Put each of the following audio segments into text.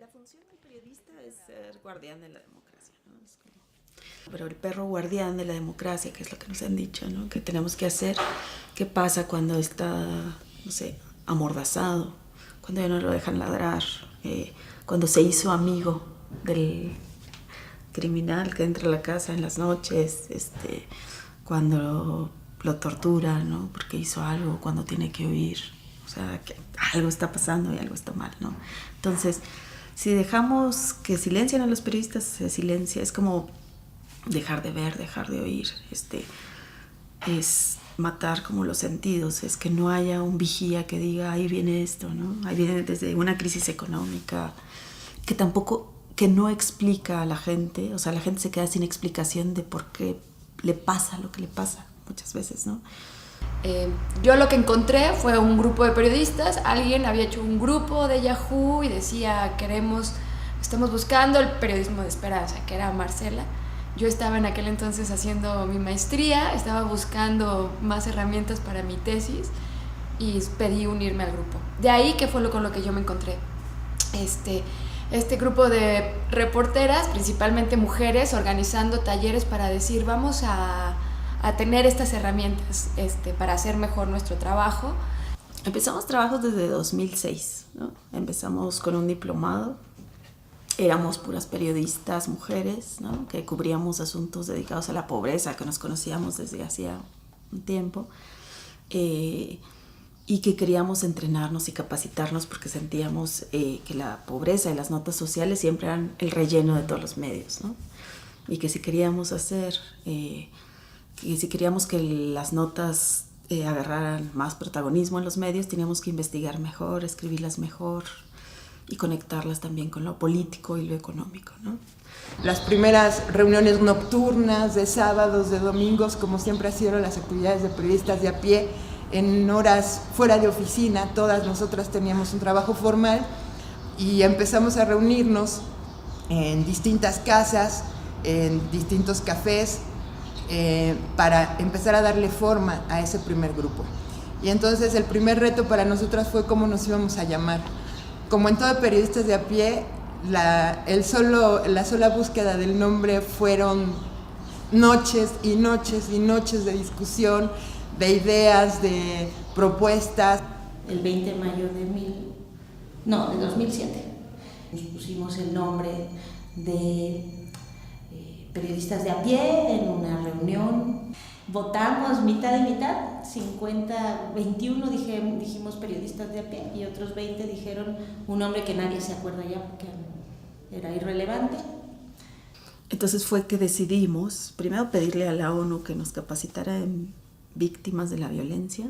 La función del periodista es ser guardián de la democracia, ¿no? Pero el perro guardián de la democracia, que es lo que nos han dicho, ¿no? Que tenemos que hacer. ¿Qué pasa cuando está, no sé, amordazado? Cuando ya no lo dejan ladrar, cuando se hizo amigo del criminal que entra a la casa en las noches, cuando lo torturan, ¿no? Porque hizo algo, cuando tiene que huir. O sea, que algo está pasando y algo está mal, ¿no? Entonces, si dejamos que silencien a los periodistas, se silencia. Es como dejar de ver, dejar de oír. Es matar como los sentidos. Es que no haya un vigía que diga, ahí viene esto, ¿no? Ahí viene desde una crisis económica, que tampoco, que no explica a la gente. O sea, la gente se queda sin explicación de por qué le pasa lo que le pasa muchas veces, ¿no? Yo lo que encontré fue un grupo de periodistas. Alguien había hecho un grupo de Yahoo y decía, estamos buscando el periodismo de esperanza, que era Marcela. Yo estaba en aquel entonces haciendo mi maestría, estaba buscando más herramientas para mi tesis y pedí unirme al grupo. De ahí, ¿qué fue con lo que yo me encontré? Este grupo de reporteras, principalmente mujeres, organizando talleres para decir, vamos a tener estas herramientas para hacer mejor nuestro trabajo. Empezamos trabajos desde 2006, ¿no? Empezamos con un diplomado. Éramos puras periodistas mujeres, ¿no? Que cubríamos asuntos dedicados a la pobreza, que nos conocíamos desde hacía un tiempo, y que queríamos entrenarnos y capacitarnos porque sentíamos que la pobreza y las notas sociales siempre eran el relleno de todos los medios, ¿no? Y que si queríamos si queríamos que las notas agarraran más protagonismo en los medios, teníamos que investigar mejor, escribirlas mejor y conectarlas también con lo político y lo económico, ¿no? Las primeras reuniones nocturnas de sábados, de domingos, como siempre han sido las actividades de periodistas de a pie, en horas fuera de oficina, todas nosotras teníamos un trabajo formal y empezamos a reunirnos en distintas casas, en distintos cafés, para empezar a darle forma a ese primer grupo. Y entonces el primer reto para nosotras fue cómo nos íbamos a llamar. Como en todo periodistas de a pie, la sola búsqueda del nombre fueron noches y noches y noches de discusión, de ideas, de propuestas. El 20 de mayo de 2007 nos pusimos el nombre de periodistas de a pie en una reunión. Votamos mitad y mitad, 21 dijimos periodistas de a pie y otros 20 dijeron un nombre que nadie se acuerda ya porque era irrelevante. Entonces fue que decidimos primero pedirle a la ONU que nos capacitara en víctimas de la violencia,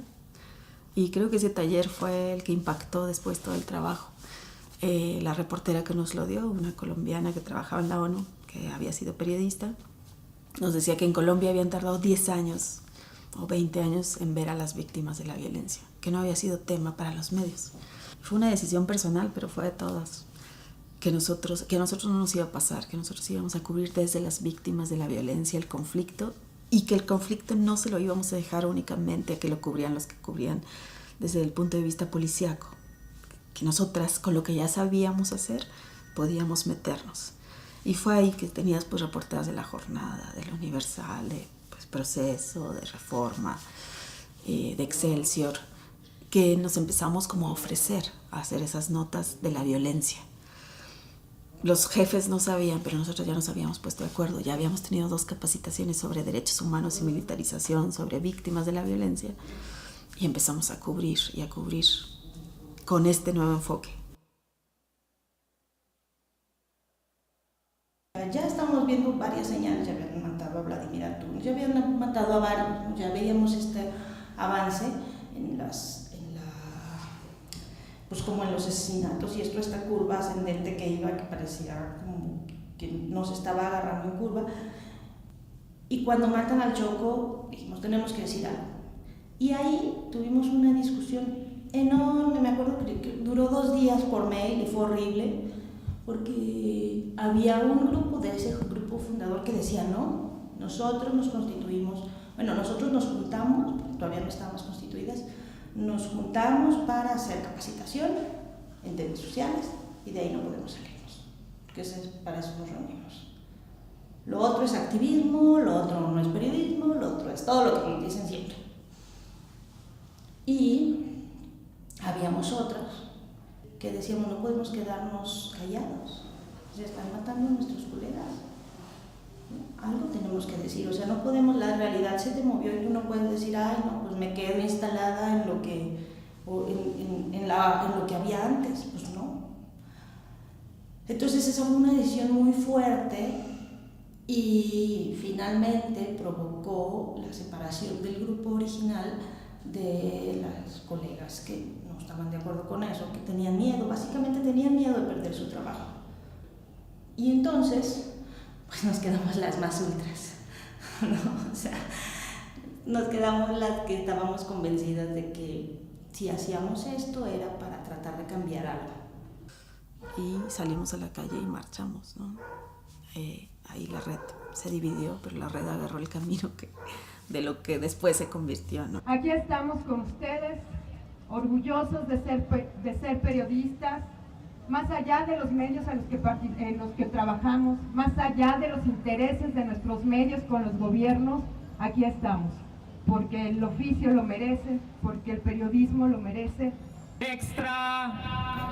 y creo que ese taller fue el que impactó después todo el trabajo. La reportera que nos lo dio, una colombiana que trabajaba en la ONU, que había sido periodista, nos decía que en Colombia habían tardado 10 años o 20 años en ver a las víctimas de la violencia, que no había sido tema para los medios. Fue una decisión personal, pero fue de todas, que a nosotros no nos iba a pasar, que nosotros íbamos a cubrir desde las víctimas de la violencia el conflicto, y que el conflicto no se lo íbamos a dejar únicamente a que lo cubrían los que cubrían desde el punto de vista policíaco, que nosotras, con lo que ya sabíamos hacer, podíamos meternos. Y fue ahí que tenías pues reportadas de La Jornada, de La Universal, de pues, Proceso, de Reforma, de Excelsior, que nos empezamos como a ofrecer a hacer esas notas de la violencia. Los jefes no sabían, pero nosotros ya nos habíamos puesto de acuerdo. Ya habíamos tenido 2 capacitaciones sobre derechos humanos y militarización, sobre víctimas de la violencia, y empezamos a cubrir con este nuevo enfoque. Ya estamos viendo varias señales, ya habían matado a Vladimir Antunes, ya habían matado a varios, ya veíamos este avance pues como en los asesinatos, y esta curva ascendente que parecía como que nos estaba agarrando en curva. Y cuando matan al Choco, dijimos, tenemos que decir algo. Y ahí tuvimos una discusión enorme, me acuerdo que duró 2 días por mail y fue horrible, porque había un grupo de ese grupo fundador que decía, no, nosotros nos juntamos, todavía no estábamos constituidas, nos juntamos para hacer capacitación en temas sociales y de ahí no podemos salirnos. porque para eso nos reunimos. Lo otro es activismo, lo otro no es periodismo, lo otro es todo lo que nos dicen siempre. Y habíamos otros que decíamos, no podemos quedarnos callados, se están matando a nuestros colegas, algo tenemos que decir, o sea, no podemos, la realidad se te movió y tú no puedes decir, ay, no, pues me quedo instalada en lo que, en lo que había antes, pues no. Entonces esa fue una decisión muy fuerte y finalmente provocó la separación del grupo original de las colegas que no estaban de acuerdo con eso, que tenían miedo, básicamente tenían miedo de perder su trabajo. Y entonces, pues nos quedamos las más ultras, ¿no? O sea, nos quedamos las que estábamos convencidas de que si hacíamos esto era para tratar de cambiar algo. Y salimos a la calle y marchamos, ¿no? Ahí la red se dividió, pero la red agarró el camino de lo que después se convirtió, ¿no? Aquí estamos con ustedes, orgullosos de ser periodistas, más allá de los medios en los que trabajamos, más allá de los intereses de nuestros medios con los gobiernos, aquí estamos, porque el oficio lo merece, porque el periodismo lo merece. Extra,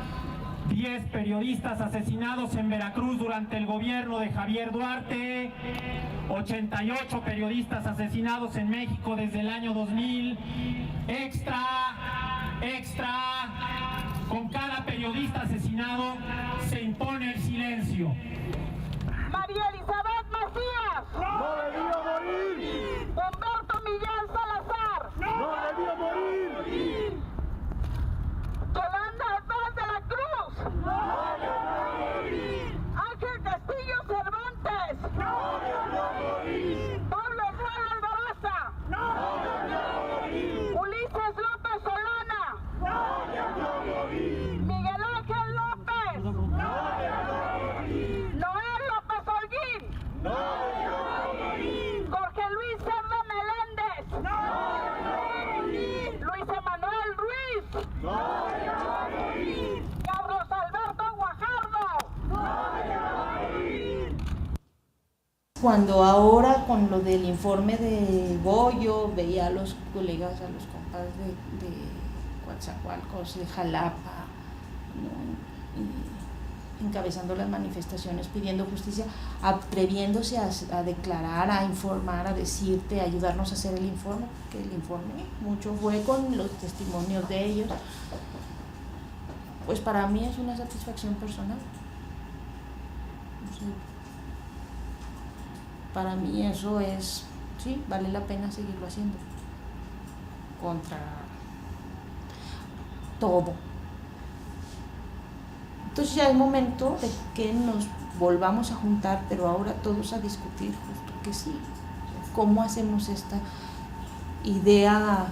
10 periodistas asesinados en Veracruz durante el gobierno de Javier Duarte, 88 periodistas asesinados en México desde el año 2000, extra, con cada periodista asesinado se impone el silencio. María Elizabeth Macías. ¡No debía morir! Humberto Millán Salazar. ¡No debía morir! Yolanda Paz de la Cruz. ¡No debía morir! Ángel Castillo Cervantes. ¡No debía morir! Pablo Rueda Albarosa. ¡No debía morir! Ulises López Solana. ¡No debía morir! Miguel Ángel López. ¡No debía morir! Noel López Holguín. ¡No debía morir! Jorge Luis Serna Meléndez. ¡No debía morir! Luis Emanuel Ruiz. ¡No debía morir! Carlos Alberto Guajardo. ¡No debía morir! Cuando ahora con lo del informe de Goyo veía a los colegas, a los compas de Coatzacoalcos, de Jalapa, ¿no? Y encabezando las manifestaciones pidiendo justicia, atreviéndose a declarar, a informar, a decirte, a ayudarnos a hacer el informe, que el informe mucho fue con los testimonios de ellos, pues para mí es una satisfacción personal. Sí. Para mí eso es, sí, vale la pena seguirlo haciendo contra todo. Entonces ya es momento de que nos volvamos a juntar, pero ahora todos a discutir justo que sí, cómo hacemos esta idea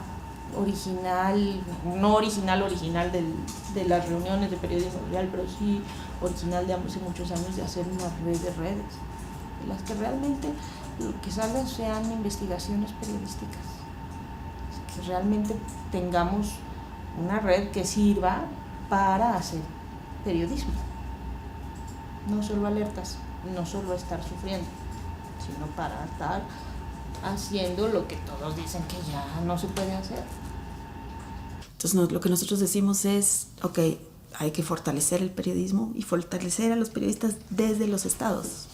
original, no original de las reuniones de periodismo real, pero sí original de hace muchos años, de hacer una red de redes, de las que realmente lo que salgan sean investigaciones periodísticas, que realmente tengamos una red que sirva para hacer periodismo, no solo alertas, no solo estar sufriendo, sino para estar haciendo lo que todos dicen que ya no se puede hacer. Entonces lo que nosotros decimos es, ok, hay que fortalecer el periodismo y fortalecer a los periodistas desde los estados,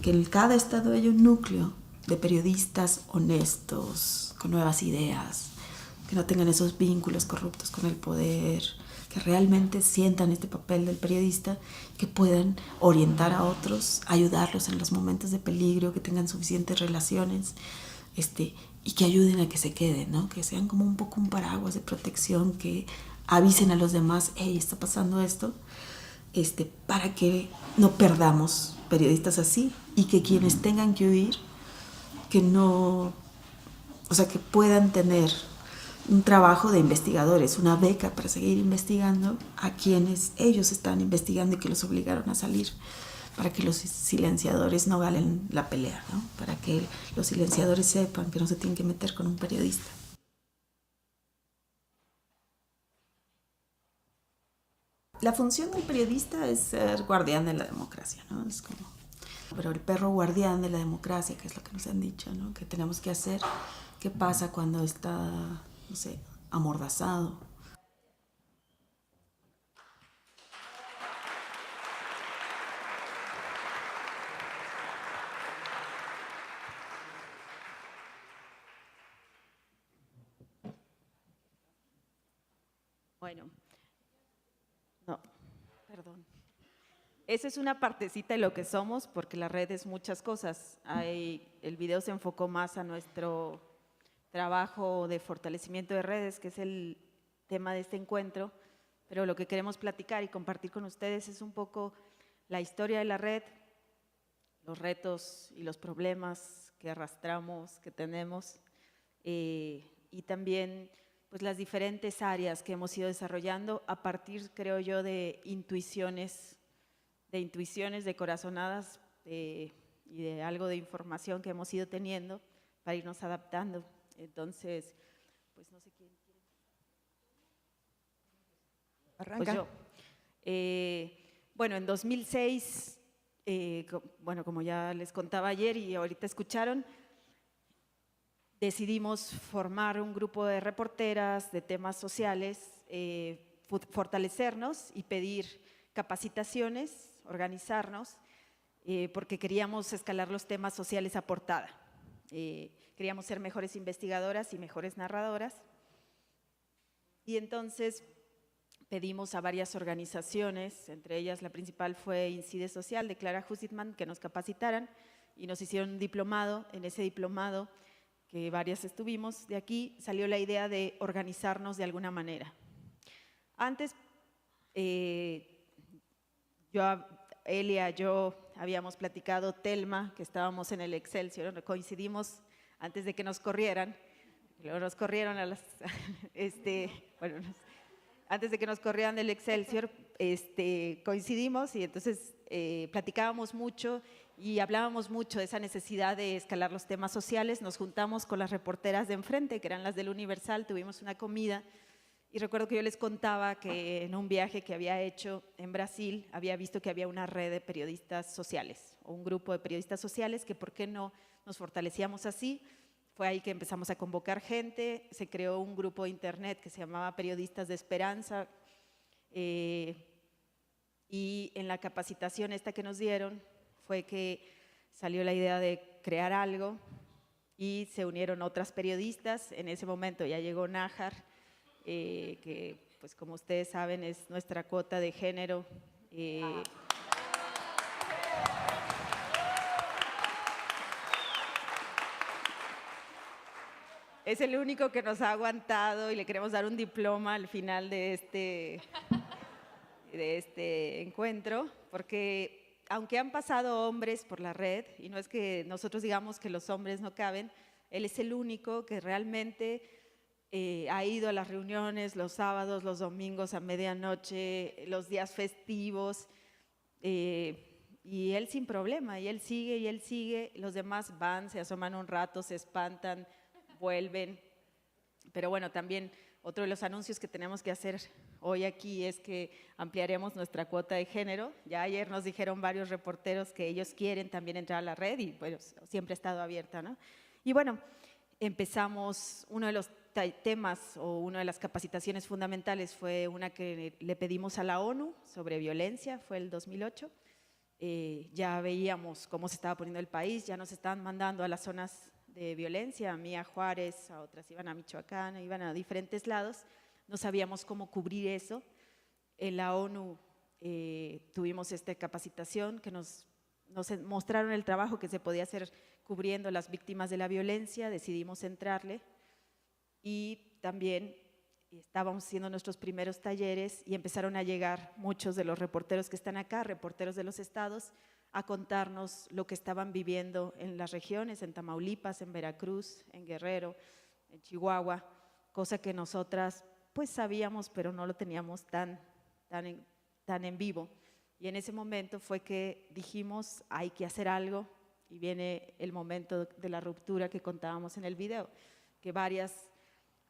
que en cada estado haya un núcleo de periodistas honestos, con nuevas ideas, que no tengan esos vínculos corruptos con el poder, que realmente sientan este papel del periodista, que puedan orientar a otros, ayudarlos en los momentos de peligro, que tengan suficientes relaciones, y que ayuden a que se queden, ¿no? Que sean como un poco un paraguas de protección, que avisen a los demás, hey, está pasando esto, para que no perdamos periodistas así, y que quienes tengan que huir, que no, o sea, que puedan tener un trabajo de investigadores, una beca para seguir investigando a quienes ellos están investigando y que los obligaron a salir, para que los silenciadores no galen la pelea, ¿no? Para que los silenciadores sepan que no se tienen que meter con un periodista. La función del periodista es ser guardián de la democracia, ¿no? Es como, pero el perro guardián de la democracia, que es lo que nos han dicho, ¿no? Que tenemos que hacer. ¿Qué pasa cuando está, no sé, amordazado? Bueno, no, perdón. Esa es una partecita de lo que somos, porque la red es muchas cosas. El video se enfocó más a nuestro trabajo de fortalecimiento de redes, que es el tema de este encuentro, pero lo que queremos platicar y compartir con ustedes es un poco la historia de la red, los retos y los problemas que arrastramos, que tenemos, y también pues las diferentes áreas que hemos ido desarrollando a partir, creo yo, de intuiciones, de corazonadas y de algo de información que hemos ido teniendo para irnos adaptando. Entonces, pues no sé quién quiere. Arranca. Pues yo. Bueno, en 2006, bueno, como ya les contaba ayer y ahorita escucharon, decidimos formar un grupo de reporteras de temas sociales, fortalecernos y pedir capacitaciones, organizarnos, porque queríamos escalar los temas sociales a portada. Queríamos ser mejores investigadoras y mejores narradoras. Y entonces pedimos a varias organizaciones, entre ellas la principal fue Incide Social de Clara Husitman, que nos capacitaran y nos hicieron un diplomado. En ese diplomado, que varias estuvimos, de aquí salió la idea de organizarnos de alguna manera. Antes, Elia, yo habíamos platicado, Telma, que estábamos en el Excelsior, coincidimos antes de que nos corrieran, luego nos corrieron a las, antes de que nos corrieran del Excelsior, coincidimos y entonces platicábamos mucho y hablábamos mucho de esa necesidad de escalar los temas sociales. Nos juntamos con las reporteras de enfrente, que eran las del Universal, tuvimos una comida y recuerdo que yo les contaba que en un viaje que había hecho en Brasil había visto que había una red de periodistas sociales o un grupo de periodistas sociales, que por qué no nos fortalecíamos así. Fue ahí que empezamos a convocar gente, se creó un grupo de internet que se llamaba Periodistas de Esperanza, y en la capacitación esta que nos dieron fue que salió la idea de crear algo y se unieron otras periodistas. En ese momento ya llegó Nájar, que pues como ustedes saben es nuestra cuota de género. Es el único que nos ha aguantado y le queremos dar un diploma al final de este encuentro, porque aunque han pasado hombres por la red, y no es que nosotros digamos que los hombres no caben, él es el único que realmente ha ido a las reuniones los sábados, los domingos a medianoche, los días festivos, y él sin problema, y él sigue, los demás van, se asoman un rato, se espantan, vuelven. Pero bueno, también otro de los anuncios que tenemos que hacer hoy aquí es que ampliaremos nuestra cuota de género. Ya ayer nos dijeron varios reporteros que ellos quieren también entrar a la red y bueno, siempre ha estado abierta, ¿no? Y bueno, empezamos, uno de los temas o una de las capacitaciones fundamentales fue una que le pedimos a la ONU sobre violencia, fue el 2008. Ya veíamos cómo se estaba poniendo el país, ya nos estaban mandando a las zonas de violencia, a mí a Juárez, a otras iban a Michoacán, iban a diferentes lados, no sabíamos cómo cubrir eso. En la ONU tuvimos esta capacitación que nos mostraron el trabajo que se podía hacer cubriendo las víctimas de la violencia, decidimos entrarle y también estábamos haciendo nuestros primeros talleres y empezaron a llegar muchos de los reporteros que están acá, reporteros de los estados, a contarnos lo que estaban viviendo en las regiones, en Tamaulipas, en Veracruz, en Guerrero, en Chihuahua, cosa que nosotras pues sabíamos, pero no lo teníamos tan en vivo. Y en ese momento fue que dijimos, hay que hacer algo, y viene el momento de la ruptura que contábamos en el video, que varias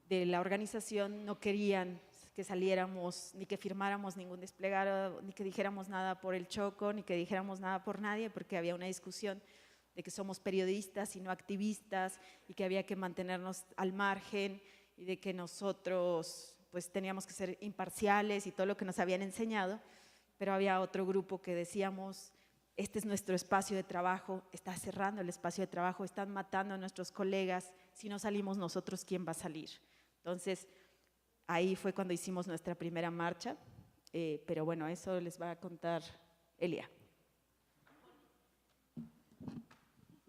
de la organización no querían que saliéramos, ni que firmáramos ningún desplegado, ni que dijéramos nada por el Choco, ni que dijéramos nada por nadie, porque había una discusión de que somos periodistas y no activistas y que había que mantenernos al margen y de que nosotros pues teníamos que ser imparciales y todo lo que nos habían enseñado, pero había otro grupo que decíamos, este es nuestro espacio de trabajo, está cerrando el espacio de trabajo, están matando a nuestros colegas, si no salimos nosotros, ¿quién va a salir? Entonces, ahí fue cuando hicimos nuestra primera marcha, pero bueno, eso les va a contar Elia.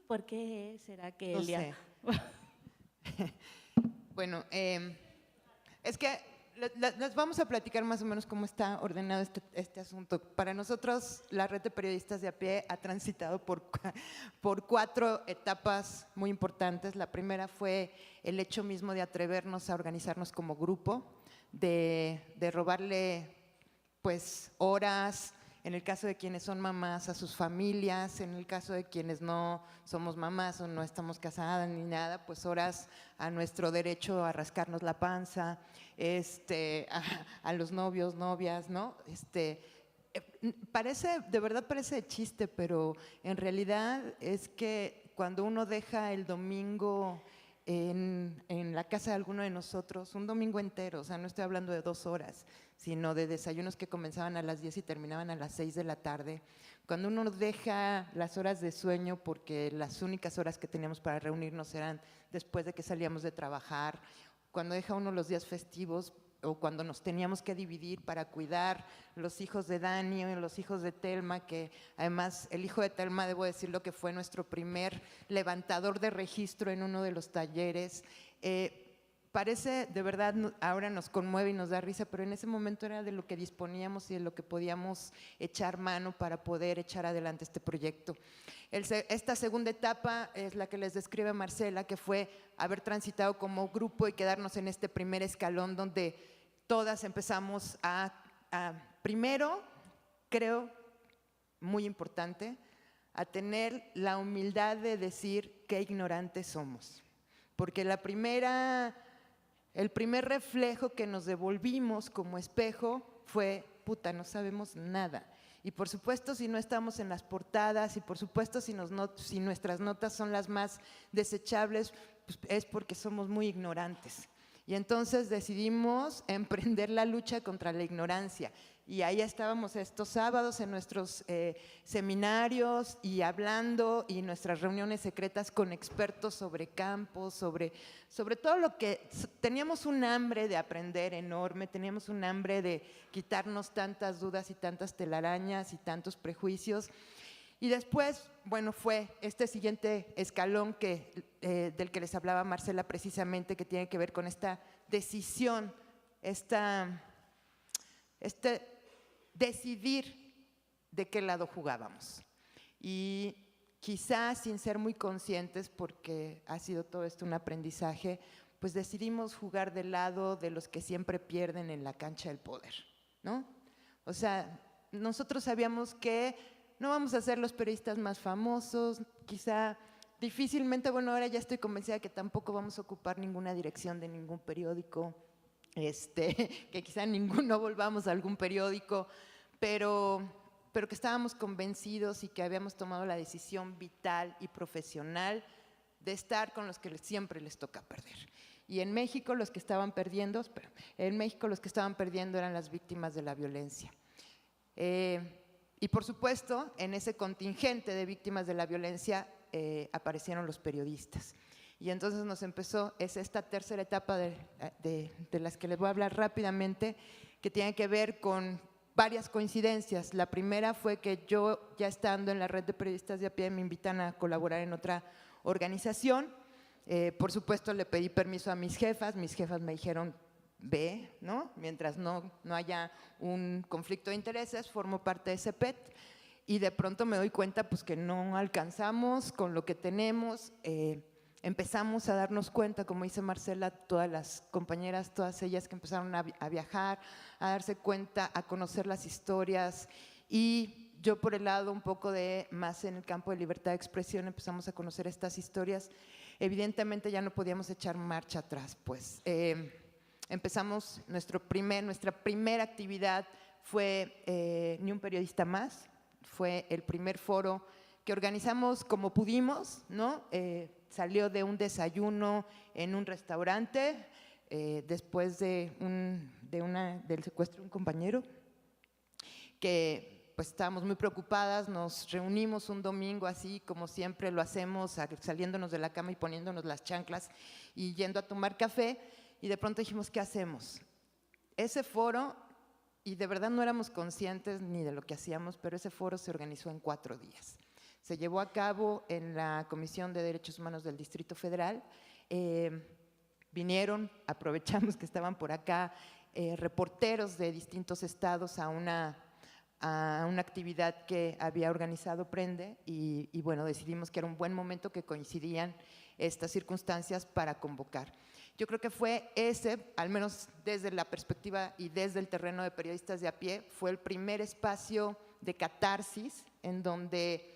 ¿Por qué será que No Elia? sé. Bueno, es que les vamos a platicar más o menos cómo está ordenado este asunto. Para nosotros, la red de periodistas de a pie ha transitado por 4 etapas muy importantes. La primera fue el hecho mismo de atrevernos a organizarnos como grupo, de robarle pues horas, en el caso de quienes son mamás, a sus familias, en el caso de quienes no somos mamás o no estamos casadas ni nada, pues horas a nuestro derecho a rascarnos la panza, a los novios, novias, ¿no? De verdad parece de chiste, pero en realidad es que cuando uno deja el domingo en la casa de alguno de nosotros, un domingo entero, o sea, no estoy hablando de 2 horas, sino de desayunos que comenzaban a las 10 y terminaban a las 6 de la tarde. Cuando uno deja las horas de sueño, porque las únicas horas que teníamos para reunirnos eran después de que salíamos de trabajar, cuando deja uno los días festivos, o cuando nos teníamos que dividir para cuidar los hijos de Dani y los hijos de Telma, que además el hijo de Telma, debo decirlo, que fue nuestro primer levantador de registro en uno de los talleres. Parece, de verdad, ahora nos conmueve y nos da risa, pero en ese momento era de lo que disponíamos y de lo que podíamos echar mano para poder echar adelante este proyecto. Esta segunda etapa es la que les describe Marcela, que fue haber transitado como grupo y quedarnos en este primer escalón donde todas empezamos primero, creo, muy importante, a tener la humildad de decir qué ignorantes somos. Porque el primer reflejo que nos devolvimos como espejo fue, puta, no sabemos nada. Y por supuesto, si no estamos en las portadas y por supuesto, si nuestras notas son las más desechables, pues es porque somos muy ignorantes. Y entonces decidimos emprender la lucha contra la ignorancia. Y ahí estábamos estos sábados en nuestros seminarios y hablando y nuestras reuniones secretas con expertos sobre campos, sobre todo lo que… Teníamos un hambre de aprender enorme, teníamos un hambre de quitarnos tantas dudas y tantas telarañas y tantos prejuicios. Y después, bueno, fue este siguiente escalón del que les hablaba Marcela precisamente, que tiene que ver con esta decisión, decidir de qué lado jugábamos. Y quizás sin ser muy conscientes, porque ha sido todo esto un aprendizaje, pues decidimos jugar del lado de los que siempre pierden en la cancha del poder, ¿no? O sea, nosotros sabíamos que no vamos a ser los periodistas más famosos, quizá difícilmente, bueno, ahora ya estoy convencida que tampoco vamos a ocupar ninguna dirección de ningún periódico, que quizá ninguno volvamos a algún periódico, pero que estábamos convencidos y que habíamos tomado la decisión vital y profesional de estar con los que siempre les toca perder. Y en México los que estaban perdiendo eran las víctimas de la violencia. Y por supuesto, en ese contingente de víctimas de la violencia aparecieron los periodistas. Y entonces nos empezó, es esta tercera etapa de las que les voy a hablar rápidamente, que tiene que ver con varias coincidencias. La primera fue que yo, ya estando en la red de periodistas de a pie, me invitan a colaborar en otra organización. Por supuesto, le pedí permiso a mis jefas me dijeron, ve, ¿no? Mientras no haya un conflicto de intereses, formo parte de CEPET, y de pronto me doy cuenta pues que no alcanzamos con lo que tenemos. Empezamos a darnos cuenta, como dice Marcela, todas las compañeras, todas ellas que empezaron a viajar, a darse cuenta, a conocer las historias, y yo por el lado un poco más en el campo de libertad de expresión empezamos a conocer estas historias. Evidentemente ya no podíamos echar marcha atrás, pues. empezamos nuestra primera actividad fue Ni un periodista más, fue el primer foro que organizamos como pudimos, ¿no? Salió de un desayuno en un restaurante después del secuestro de un compañero, que pues estábamos muy preocupadas, nos reunimos un domingo así como siempre lo hacemos, saliéndonos de la cama y poniéndonos las chanclas y yendo a tomar café, y de pronto dijimos, ¿qué hacemos? Ese foro, y de verdad no éramos conscientes ni de lo que hacíamos, pero ese foro se organizó en 4 días. Se llevó a cabo en la Comisión de Derechos Humanos del Distrito Federal. Vinieron, aprovechamos que estaban por acá, reporteros de distintos estados a una actividad que había organizado Prende, y bueno, decidimos que era un buen momento que coincidían estas circunstancias para convocar. Yo creo que fue ese, al menos desde la perspectiva y desde el terreno de periodistas de a pie, fue el primer espacio de catarsis en donde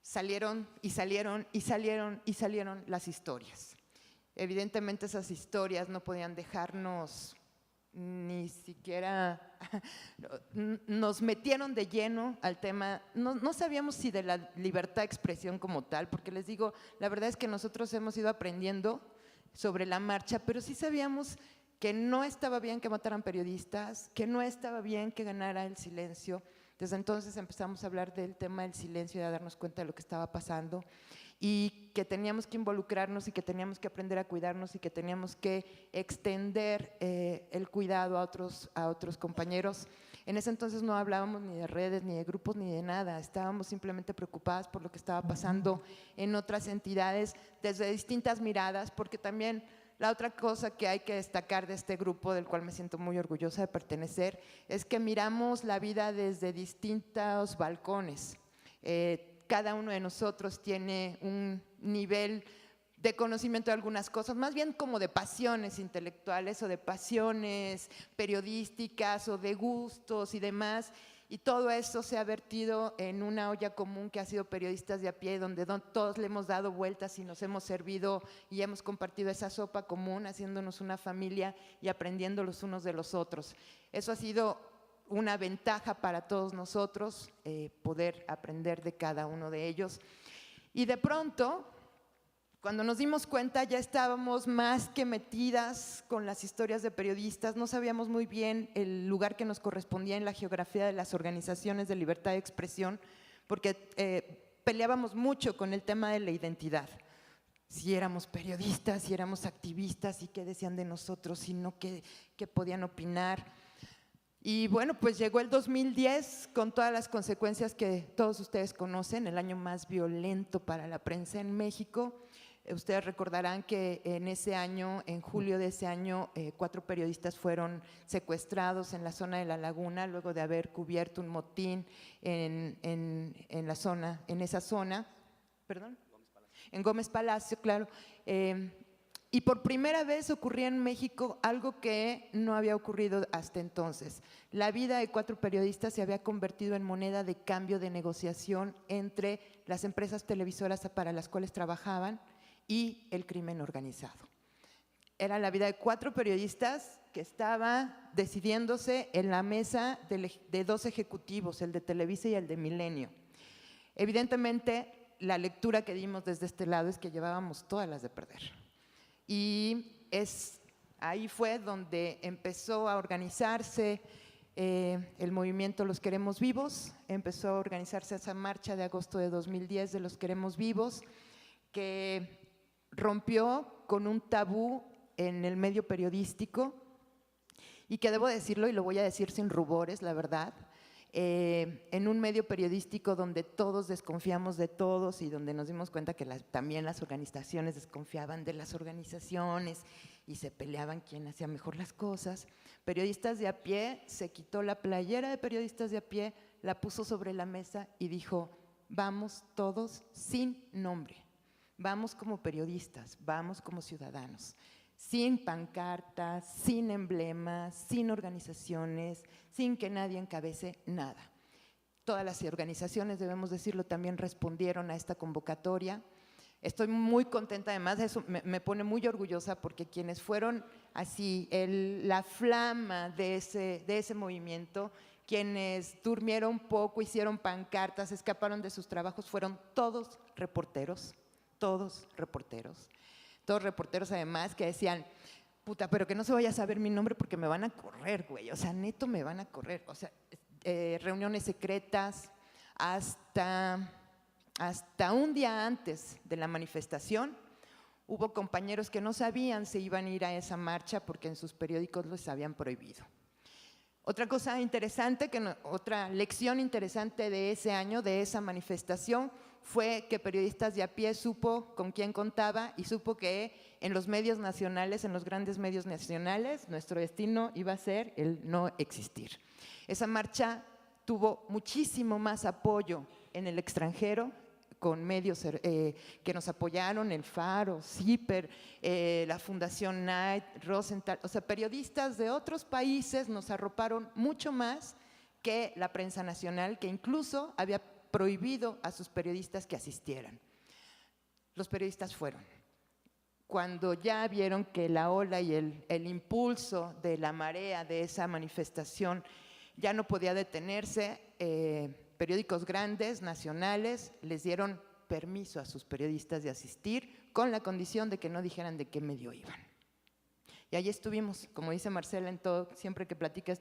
salieron las historias. Evidentemente esas historias no podían dejarnos ni siquiera, nos metieron de lleno al tema, no sabíamos si de la libertad de expresión como tal, porque les digo, la verdad es que nosotros hemos ido aprendiendo sobre la marcha, pero sí sabíamos que no estaba bien que mataran periodistas, que no estaba bien que ganara el silencio. Desde entonces empezamos a hablar del tema del silencio y a darnos cuenta de lo que estaba pasando, y que teníamos que involucrarnos y que teníamos que aprender a cuidarnos y que teníamos que extender el cuidado a otros compañeros. En ese entonces no hablábamos ni de redes, ni de grupos, ni de nada. Estábamos simplemente preocupadas por lo que estaba pasando en otras entidades desde distintas miradas, porque también la otra cosa que hay que destacar de este grupo, del cual me siento muy orgullosa de pertenecer, es que miramos la vida desde distintos balcones. Cada uno de nosotros tiene un nivel de conocimiento de algunas cosas, más bien como de pasiones intelectuales o de pasiones periodísticas o de gustos y demás, y todo eso se ha vertido en una olla común que ha sido Periodistas de a Pie, donde todos le hemos dado vueltas y nos hemos servido y hemos compartido esa sopa común, haciéndonos una familia y aprendiendo los unos de los otros. Eso ha sido una ventaja para todos nosotros, poder aprender de cada uno de ellos. Y de pronto, cuando nos dimos cuenta, ya estábamos más que metidas con las historias de periodistas, no sabíamos muy bien el lugar que nos correspondía en la geografía de las organizaciones de libertad de expresión, porque peleábamos mucho con el tema de la identidad. Si éramos periodistas, si éramos activistas, y qué decían de nosotros, y no qué podían opinar. Y bueno, pues llegó el 2010 con todas las consecuencias que todos ustedes conocen, el año más violento para la prensa en México. Ustedes recordarán que en ese año, en julio de ese año, 4 periodistas fueron secuestrados en la zona de La Laguna, luego de haber cubierto un motín en esa zona, perdón, en Gómez Palacio, claro. Y por primera vez ocurría en México algo que no había ocurrido hasta entonces. La vida de 4 periodistas se había convertido en moneda de cambio de negociación entre las empresas televisoras para las cuales trabajaban y el crimen organizado. Era la vida de 4 periodistas que estaba decidiéndose en la mesa de 2 ejecutivos, el de Televisa y el de Milenio. Evidentemente, la lectura que dimos desde este lado es que llevábamos todas las de perder. Y ahí fue donde empezó a organizarse el movimiento Los Queremos Vivos, empezó a organizarse esa marcha de agosto de 2010 de Los Queremos Vivos, que rompió con un tabú en el medio periodístico, y que debo decirlo, y lo voy a decir sin rubores, la verdad, en un medio periodístico donde todos desconfiamos de todos y donde nos dimos cuenta que también las organizaciones desconfiaban de las organizaciones y se peleaban quién hacía mejor las cosas. Periodistas de a Pie se quitó la playera de Periodistas de a Pie, la puso sobre la mesa y dijo: vamos todos sin nombre, vamos como periodistas, vamos como ciudadanos, sin pancartas, sin emblemas, sin organizaciones, sin que nadie encabece nada. Todas las organizaciones, debemos decirlo, también respondieron a esta convocatoria. Estoy muy contenta, además, eso me pone muy orgullosa, porque quienes fueron así la flama de ese movimiento. Quienes durmieron poco, hicieron pancartas, escaparon de sus trabajos, fueron todos reporteros además que decían, puta, pero que no se vaya a saber mi nombre porque me van a correr, güey, o sea, neto me van a correr, o sea, reuniones secretas, hasta un día antes de la manifestación, hubo compañeros que no sabían si iban a ir a esa marcha porque en sus periódicos los habían prohibido. Otra cosa interesante, otra lección interesante de ese año, de esa manifestación, fue que Periodistas de a Pie supo con quién contaba y supo que en los medios nacionales, en los grandes medios nacionales, nuestro destino iba a ser el no existir. Esa marcha tuvo muchísimo más apoyo en el extranjero, con medios que nos apoyaron, El Faro, CIPER, la Fundación Knight, Rosenthal, o sea, periodistas de otros países nos arroparon mucho más que la prensa nacional, que incluso había prohibido a sus periodistas que asistieran. Los periodistas fueron. Cuando ya vieron que la ola y el impulso de la marea de esa manifestación ya no podía detenerse, periódicos grandes, nacionales, les dieron permiso a sus periodistas de asistir con la condición de que no dijeran de qué medio iban. Y ahí estuvimos, como dice Marcela, en todo, siempre que platica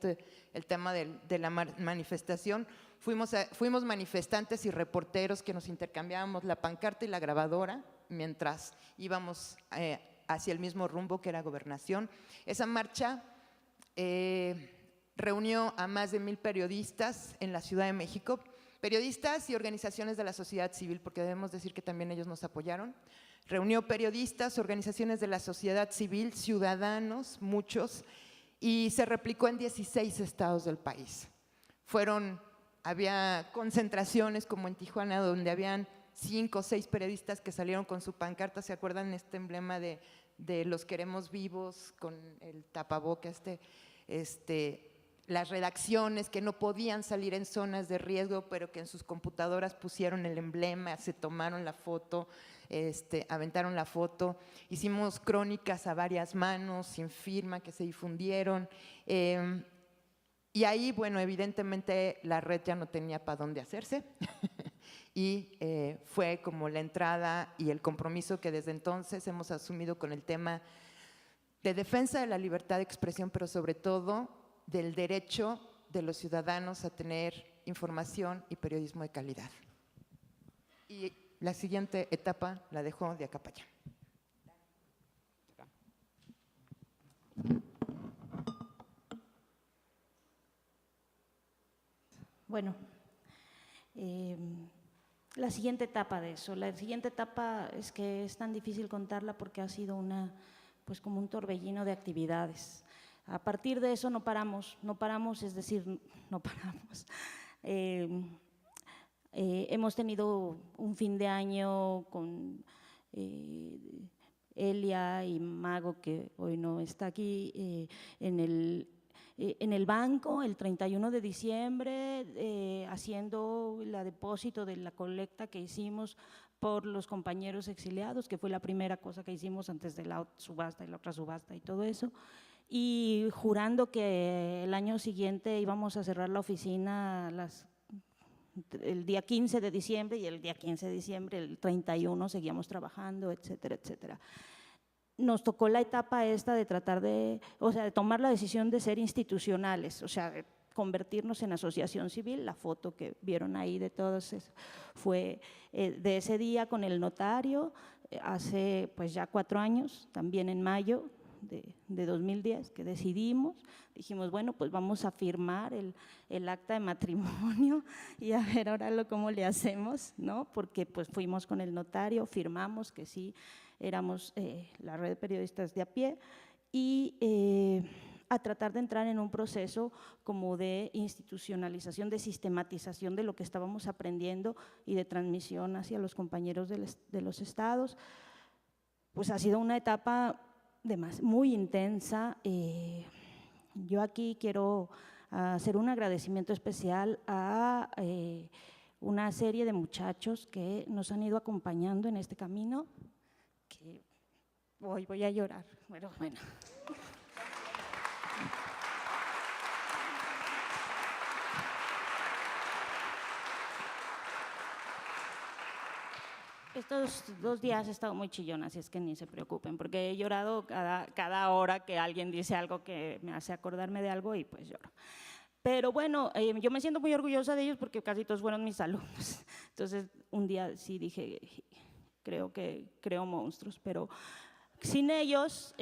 el tema de la manifestación, fuimos manifestantes y reporteros que nos intercambiábamos la pancarta y la grabadora mientras íbamos hacia el mismo rumbo que era Gobernación. Esa marcha reunió a más de 1,000 periodistas en la Ciudad de México, periodistas y organizaciones de la sociedad civil, porque debemos decir que también ellos nos apoyaron. Reunió periodistas, organizaciones de la sociedad civil, ciudadanos, muchos, y se replicó en 16 estados del país. Había concentraciones como en Tijuana, donde habían 5 o 6 periodistas que salieron con su pancarta, ¿se acuerdan este emblema de los queremos vivos con el tapaboca las redacciones que no podían salir en zonas de riesgo, pero que en sus computadoras pusieron el emblema, se tomaron la foto, aventaron la foto, hicimos crónicas a varias manos, sin firma, que se difundieron, y ahí, bueno, evidentemente la red ya no tenía para dónde hacerse, y fue como la entrada y el compromiso que desde entonces hemos asumido con el tema de defensa de la libertad de expresión, pero sobre todo del derecho de los ciudadanos a tener información y periodismo de calidad. Y la siguiente etapa la dejo de acá para allá. Bueno, la siguiente etapa de eso, la siguiente etapa es que es tan difícil contarla porque ha sido pues como un torbellino de actividades. A partir de eso no paramos, es decir, no paramos. Hemos tenido un fin de año con Elia y Mago, que hoy no está aquí, en el banco el 31 de diciembre, haciendo el depósito de la colecta que hicimos por los compañeros exiliados, que fue la primera cosa que hicimos antes de la subasta y la otra subasta y todo eso. Y jurando que el año siguiente íbamos a cerrar la oficina el día 15 de diciembre y el día 15 de diciembre, el 31, seguíamos trabajando, etcétera, etcétera. Nos tocó la etapa esta de tratar de tomar la decisión de ser institucionales, o sea, de convertirnos en asociación civil. La foto que vieron ahí de todos fue de ese día con el notario, hace pues ya 4 años, también en mayo de 2010, que dijimos, bueno, pues vamos a firmar el acta de matrimonio y a ver ahora cómo le hacemos, ¿no? Porque pues fuimos con el notario, firmamos que sí éramos la red de periodistas de a pie y a tratar de entrar en un proceso como de institucionalización, de sistematización de lo que estábamos aprendiendo y de transmisión hacia los compañeros de los estados. Pues ha sido una etapa muy intensa. Yo aquí quiero hacer un agradecimiento especial a una serie de muchachos que nos han ido acompañando en este camino, que hoy voy a llorar, bueno. Estos 2 días he estado muy chillona, así es que ni se preocupen, porque he llorado cada hora que alguien dice algo que me hace acordarme de algo y pues lloro. Pero bueno, yo me siento muy orgullosa de ellos porque casi todos fueron mis alumnos. Entonces, un día sí dije, creo que creo monstruos, pero sin ellos,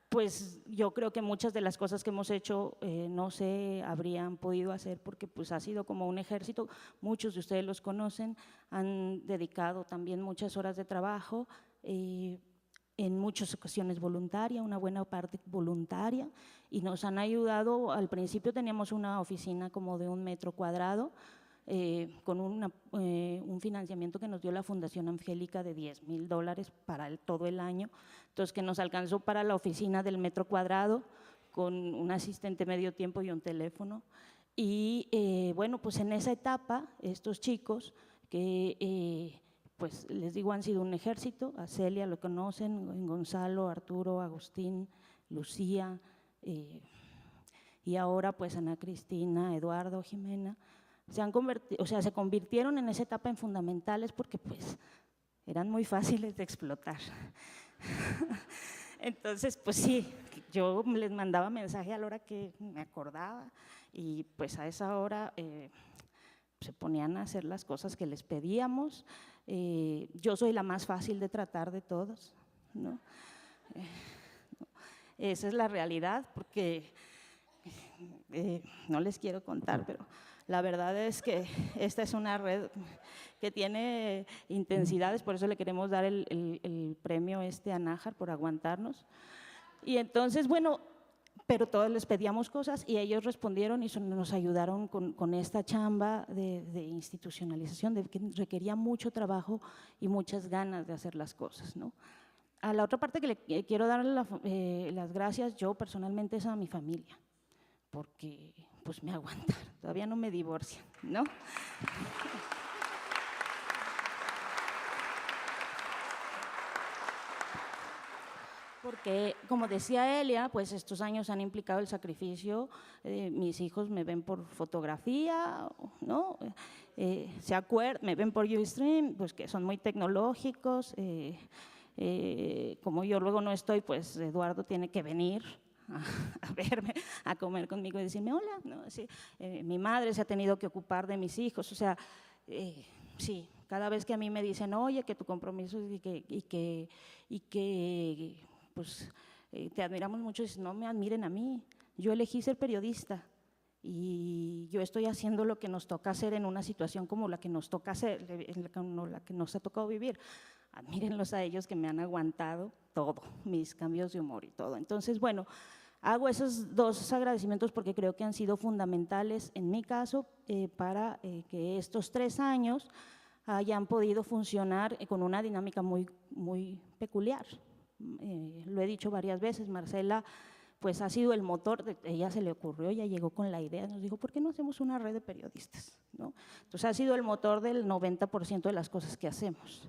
pues yo creo que muchas de las cosas que hemos hecho no se habrían podido hacer porque pues ha sido como un ejército. Muchos de ustedes los conocen, han dedicado también muchas horas de trabajo, en muchas ocasiones voluntaria, una buena parte voluntaria, y nos han ayudado. Al principio teníamos una oficina como de 1 metro cuadrado, con un financiamiento que nos dio la Fundación Angélica de $10,000 para todo el año, entonces que nos alcanzó para la oficina del metro cuadrado, con un asistente medio tiempo y un teléfono. Y bueno, pues en esa etapa, estos chicos que pues les digo, han sido un ejército. A Celia lo conocen, Gonzalo, Arturo, Agustín, Lucía, y ahora pues Ana Cristina, Eduardo, Jimena, se convirtieron en esa etapa en fundamentales porque pues eran muy fáciles de explotar. Entonces, pues sí, yo les mandaba mensaje a la hora que me acordaba y pues a esa hora se ponían a hacer las cosas que les pedíamos. Yo soy la más fácil de tratar de todos, ¿no? Esa es la realidad, porque no les quiero contar, pero la verdad es que esta es una red que tiene intensidades, por eso le queremos dar el premio a Nájar por aguantarnos. Y entonces, bueno, pero todos les pedíamos cosas y ellos respondieron y nos ayudaron con esta chamba de institucionalización, de que requería mucho trabajo y muchas ganas de hacer las cosas, ¿no? A la otra parte que le quiero dar las gracias yo personalmente es a mi familia, porque pues me aguantaron, todavía no me divorcian, ¿no? Porque, como decía Elia, pues estos años han implicado el sacrificio. Mis hijos me ven por fotografía, ¿no? Me ven por Ustream, pues que son muy tecnológicos. Como yo luego no estoy, pues Eduardo tiene que venir a verme, a comer conmigo y decirme hola, ¿no? Así, mi madre se ha tenido que ocupar de mis hijos, o sea, sí, cada vez que a mí me dicen, oye, que tu compromiso y que pues te admiramos mucho, dices, no me admiren a mí, yo elegí ser periodista y yo estoy haciendo lo que nos toca hacer en una situación como la que nos toca hacer, la que nos ha tocado vivir. Admírenlos a ellos que me han aguantado todo, mis cambios de humor y todo. Entonces, bueno, hago esos 2 agradecimientos porque creo que han sido fundamentales en mi caso para que estos 3 años hayan podido funcionar con una dinámica muy, muy peculiar. Lo he dicho varias veces, Marcela pues ha sido el motor, ella se le ocurrió, ella llegó con la idea, nos dijo, ¿por qué no hacemos una red de periodistas? ¿No? Entonces ha sido el motor del 90% de las cosas que hacemos.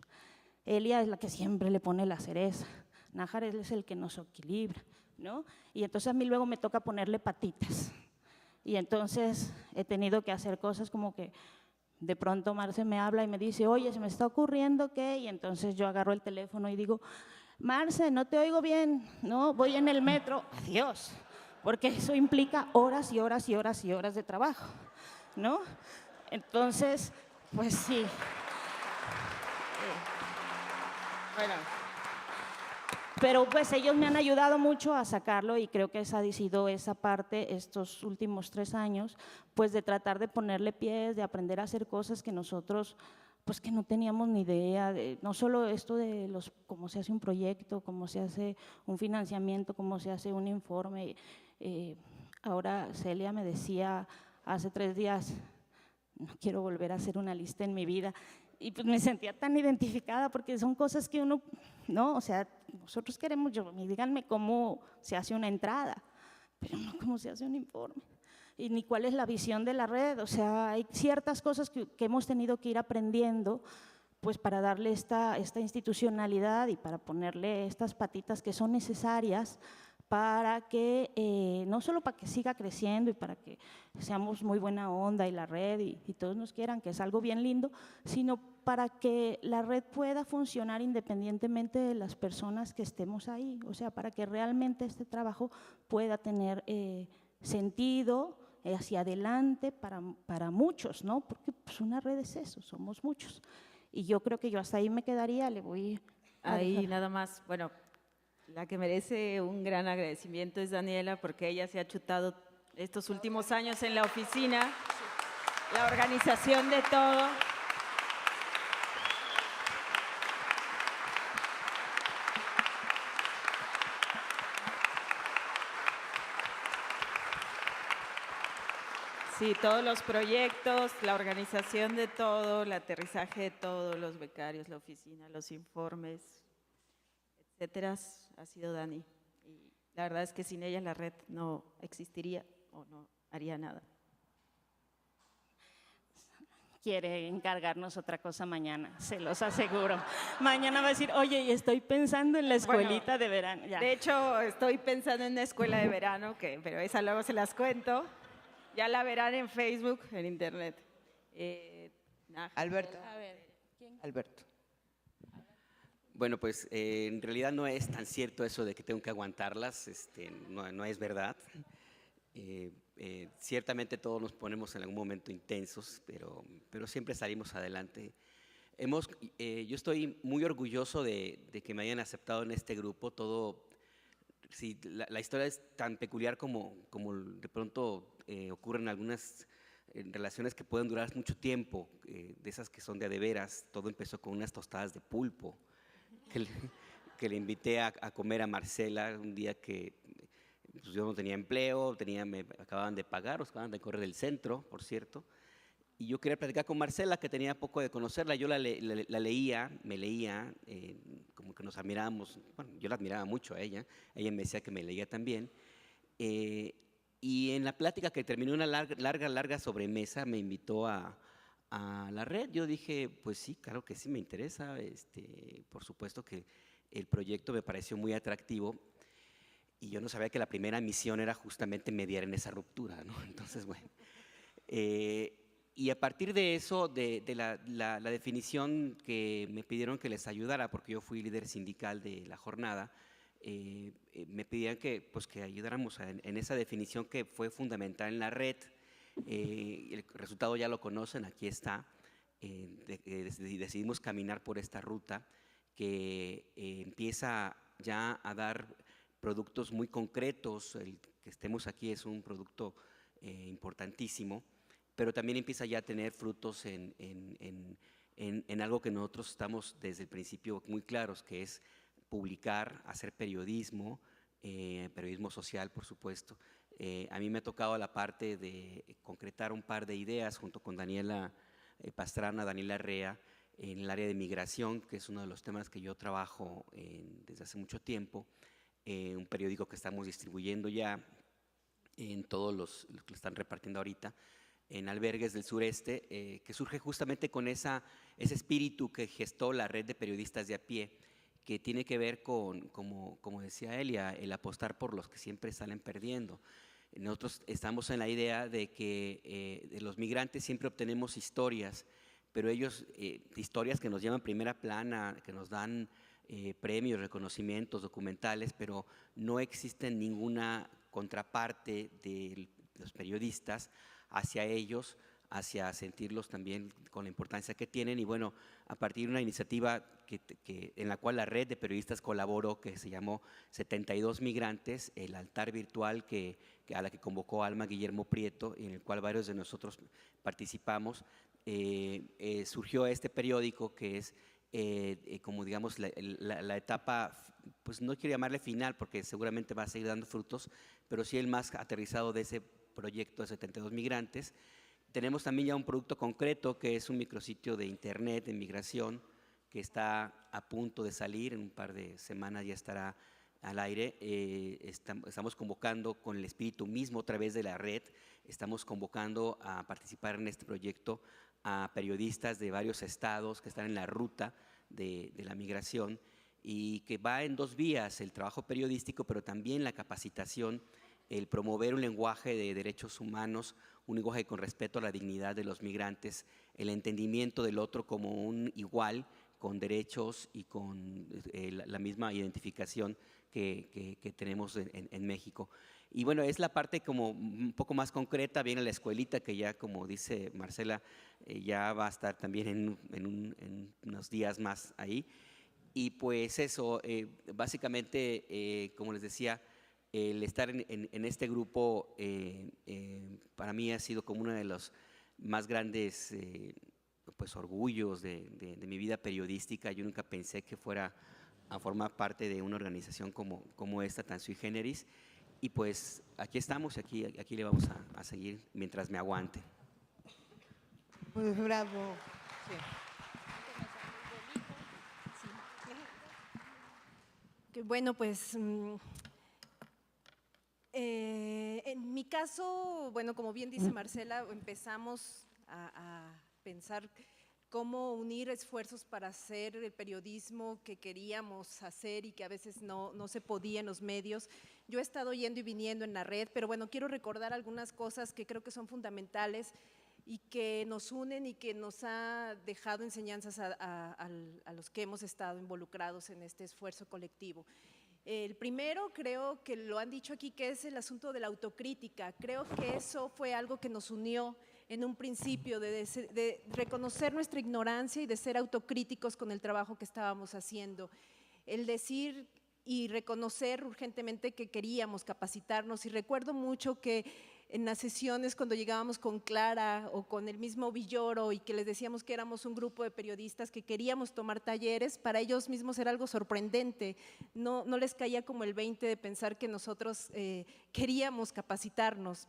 Elia es la que siempre le pone la cereza, Nájar es el que nos equilibra, ¿no? Y entonces a mí luego me toca ponerle patitas. Y entonces he tenido que hacer cosas como que de pronto Marce me habla y me dice, oye, se me está ocurriendo que, y entonces yo agarro el teléfono y digo, Marce, no te oigo bien, no, voy en el metro, adiós, porque eso implica horas y horas y horas y horas de trabajo, ¿no? Entonces, pues sí. Bueno, pero pues ellos me han ayudado mucho a sacarlo y creo que esa ha sido esa parte estos últimos 3 años, pues de tratar de ponerle pies, de aprender a hacer cosas que nosotros pues que no teníamos ni idea, no solo esto de cómo se hace un proyecto, cómo se hace un financiamiento, cómo se hace un informe. Ahora Celia me decía hace 3 días, no quiero volver a hacer una lista en mi vida, y pues me sentía tan identificada porque son cosas que uno, no, o sea, nosotros queremos, díganme cómo se hace una entrada, pero no cómo se hace un informe. Y ni cuál es la visión de la red, o sea, hay ciertas cosas que hemos tenido que ir aprendiendo pues para darle esta institucionalidad y para ponerle estas patitas que son necesarias para que, no solo para que siga creciendo y para que seamos muy buena onda y la red y todos nos quieran, que es algo bien lindo, sino para que la red pueda funcionar independientemente de las personas que estemos ahí, o sea, para que realmente este trabajo pueda tener sentido hacia adelante para muchos, ¿no? Porque pues, una red es eso, somos muchos. Y yo creo que yo hasta ahí me quedaría, le voy a Ahí dejar. nada más, bueno, la que merece un gran agradecimiento es Daniela, porque ella se ha chutado estos últimos años en la oficina, la organización de todo. Sí, todos los proyectos, la organización de todo, el aterrizaje de todo, los becarios, la oficina, los informes, etcétera, ha sido Dani. Y la verdad es que sin ella la red no existiría o no haría nada. Quiere encargarnos otra cosa mañana, se los aseguro. Mañana va a decir, oye, y estoy pensando en la escuelita de verano. Ya. De hecho, estoy pensando en una escuela de verano, pero esa luego se las cuento. Ya la verán en Facebook, en internet. Alberto. A ver, ¿quién? Alberto. Bueno, pues en realidad no es tan cierto eso de que tengo que aguantarlas, no es verdad. Ciertamente todos nos ponemos en algún momento intensos, pero siempre salimos adelante. Yo estoy muy orgulloso de que me hayan aceptado en este grupo. Sí, la historia es tan peculiar como de pronto ocurren algunas relaciones que pueden durar mucho tiempo, de esas que son de veras. Todo empezó con unas tostadas de pulpo que le invité a comer a Marcela un día que pues, yo no tenía empleo, me acababan de pagar, acababan de correr del centro, por cierto, y yo quería platicar con Marcela, que tenía poco de conocerla. Yo me leía, como que nos admirábamos. Bueno, yo la admiraba mucho a ella me decía que me leía también. Y en la plática, que terminó una larga sobremesa, me invitó a la red. Yo dije, pues sí, claro que sí me interesa. Por supuesto que el proyecto me pareció muy atractivo. Y yo no sabía que la primera misión era justamente mediar en esa ruptura, ¿no? Entonces, bueno. Y a partir de eso, de la definición que me pidieron que les ayudara, porque yo fui líder sindical de la jornada, me pedían que ayudáramos en esa definición que fue fundamental en la red. El resultado ya lo conocen, aquí está. Decidimos caminar por esta ruta que empieza ya a dar productos muy concretos. El que estemos aquí es un producto importantísimo, pero también empieza ya a tener frutos en algo que nosotros estamos desde el principio muy claros, que es publicar, hacer periodismo, periodismo social, por supuesto. A mí me ha tocado la parte de concretar un par de ideas junto con Daniela Pastrana, Daniela Rea, en el área de migración, que es uno de los temas que yo trabajo desde hace mucho tiempo. Un periódico que estamos distribuyendo ya en todos los que lo están repartiendo ahorita, en albergues del sureste, que surge justamente con ese espíritu que gestó la red de periodistas de a pie, que tiene que ver con, como decía Elia, el apostar por los que siempre salen perdiendo. Nosotros estamos en la idea de que de los migrantes siempre obtenemos historias, pero ellos, historias que nos llevan primera plana, que nos dan premios, reconocimientos, documentales, pero no existe ninguna contraparte de los periodistas hacia ellos, hacia sentirlos también con la importancia que tienen. Y bueno, a partir de una iniciativa en la cual la red de periodistas colaboró, que se llamó 72 Migrantes, el altar virtual a la que convocó Alma Guillermo Prieto, en el cual varios de nosotros participamos, surgió este periódico que es como digamos la etapa, pues no quiero llamarle final porque seguramente va a seguir dando frutos, pero sí el más aterrizado de ese proyecto de 72 Migrantes. Tenemos también ya un producto concreto que es un micrositio de internet de migración que está a punto de salir, en un par de semanas ya estará al aire. Estamos convocando con el espíritu mismo a través de la red, estamos convocando a participar en este proyecto a periodistas de varios estados que están en la ruta de la migración y que va en dos vías, el trabajo periodístico, pero también la capacitación, el promover un lenguaje de derechos humanos, un lenguaje con respeto a la dignidad de los migrantes, el entendimiento del otro como un igual, con derechos y con la misma identificación que tenemos en México. Y bueno, es la parte como un poco más concreta, viene la escuelita que ya, como dice Marcela, ya va a estar también en unos días más ahí. Y pues eso, básicamente, como les decía, el estar en este grupo para mí ha sido como uno de los más grandes pues, orgullos de mi vida periodística. Yo nunca pensé que fuera a formar parte de una organización como esta, tan sui generis. Y pues aquí estamos y aquí le vamos a seguir mientras me aguante. Pues bravo. Sí. Que bueno, pues en mi caso, bueno, como bien dice Marcela, empezamos a pensar cómo unir esfuerzos para hacer el periodismo que queríamos hacer y que a veces no se podía en los medios. Yo he estado yendo y viniendo en la red, pero bueno, quiero recordar algunas cosas que creo que son fundamentales y que nos unen y que nos ha dejado enseñanzas a los que hemos estado involucrados en este esfuerzo colectivo. El primero, creo que lo han dicho aquí, que es el asunto de la autocrítica. Creo que eso fue algo que nos unió en un principio, de reconocer nuestra ignorancia y de ser autocríticos con el trabajo que estábamos haciendo. El decir y reconocer urgentemente que queríamos capacitarnos. Y recuerdo mucho que en las sesiones cuando llegábamos con Clara o con el mismo Villoro y que les decíamos que éramos un grupo de periodistas que queríamos tomar talleres, para ellos mismos era algo sorprendente. No les caía como el 20 de pensar que nosotros queríamos capacitarnos.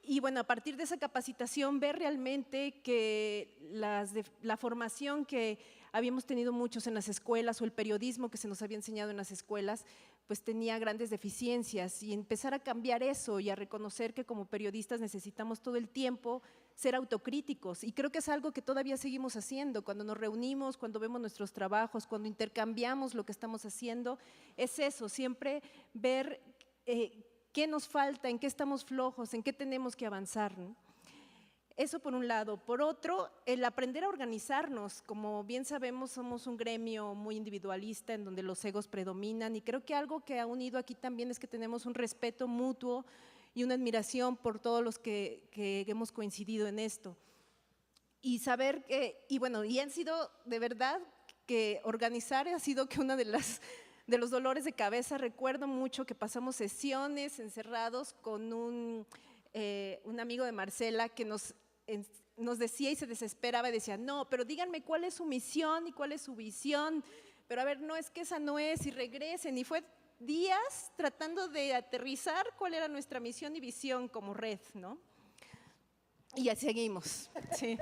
Y bueno, a partir de esa capacitación, ver realmente que la formación que habíamos tenido muchos en las escuelas o el periodismo que se nos había enseñado en las escuelas, pues tenía grandes deficiencias, y empezar a cambiar eso y a reconocer que como periodistas necesitamos todo el tiempo ser autocríticos. Y creo que es algo que todavía seguimos haciendo cuando nos reunimos, cuando vemos nuestros trabajos, cuando intercambiamos lo que estamos haciendo. Es eso, siempre ver qué nos falta, en qué estamos flojos, en qué tenemos que avanzar, ¿no? Eso por un lado. Por otro, el aprender a organizarnos. Como bien sabemos, somos un gremio muy individualista en donde los egos predominan, y creo que algo que ha unido aquí también es que tenemos un respeto mutuo y una admiración por todos los que hemos coincidido en esto. Y saber que, y bueno, y han sido de verdad que organizar ha sido que una de los dolores de cabeza. Recuerdo mucho que pasamos sesiones encerrados con un amigo de Marcela que nos decía y se desesperaba y decía, no, pero díganme cuál es su misión y cuál es su visión, pero a ver, no, es que esa no es, y regresen. Y fue días tratando de aterrizar cuál era nuestra misión y visión como red, ¿no? Y así seguimos, sí.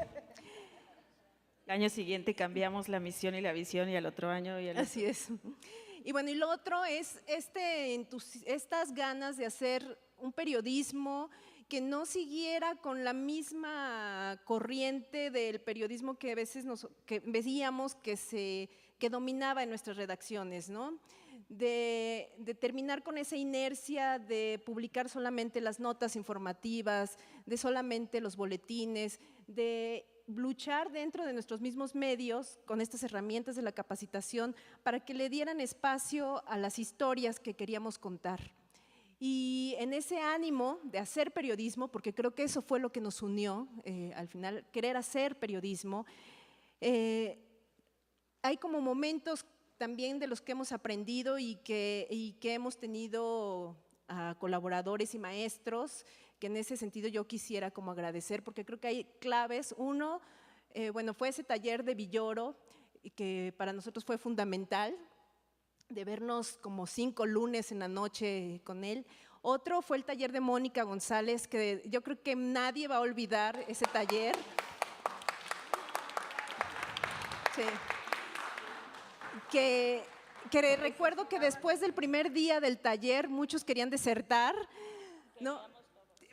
El año siguiente cambiamos la misión y la visión, y al otro año… Así es. Y bueno, y lo otro es estas ganas de hacer un periodismo que no siguiera con la misma corriente del periodismo que a veces que veíamos que dominaba en nuestras redacciones, ¿no? De terminar con esa inercia de publicar solamente las notas informativas, de solamente los boletines, de luchar dentro de nuestros mismos medios con estas herramientas de la capacitación para que le dieran espacio a las historias que queríamos contar. Y en ese ánimo de hacer periodismo, porque creo que eso fue lo que nos unió, al final, querer hacer periodismo, hay como momentos también de los que hemos aprendido y que hemos tenido a colaboradores y maestros, que en ese sentido yo quisiera como agradecer, porque creo que hay claves. Uno, bueno, fue ese taller de Villoro, que para nosotros fue fundamental, de vernos como 5 lunes en la noche con él. Otro fue el taller de Mónica González, que yo creo que nadie va a olvidar ese taller. Sí. Que recuerdo que después del primer día del taller muchos querían desertar, ¿no?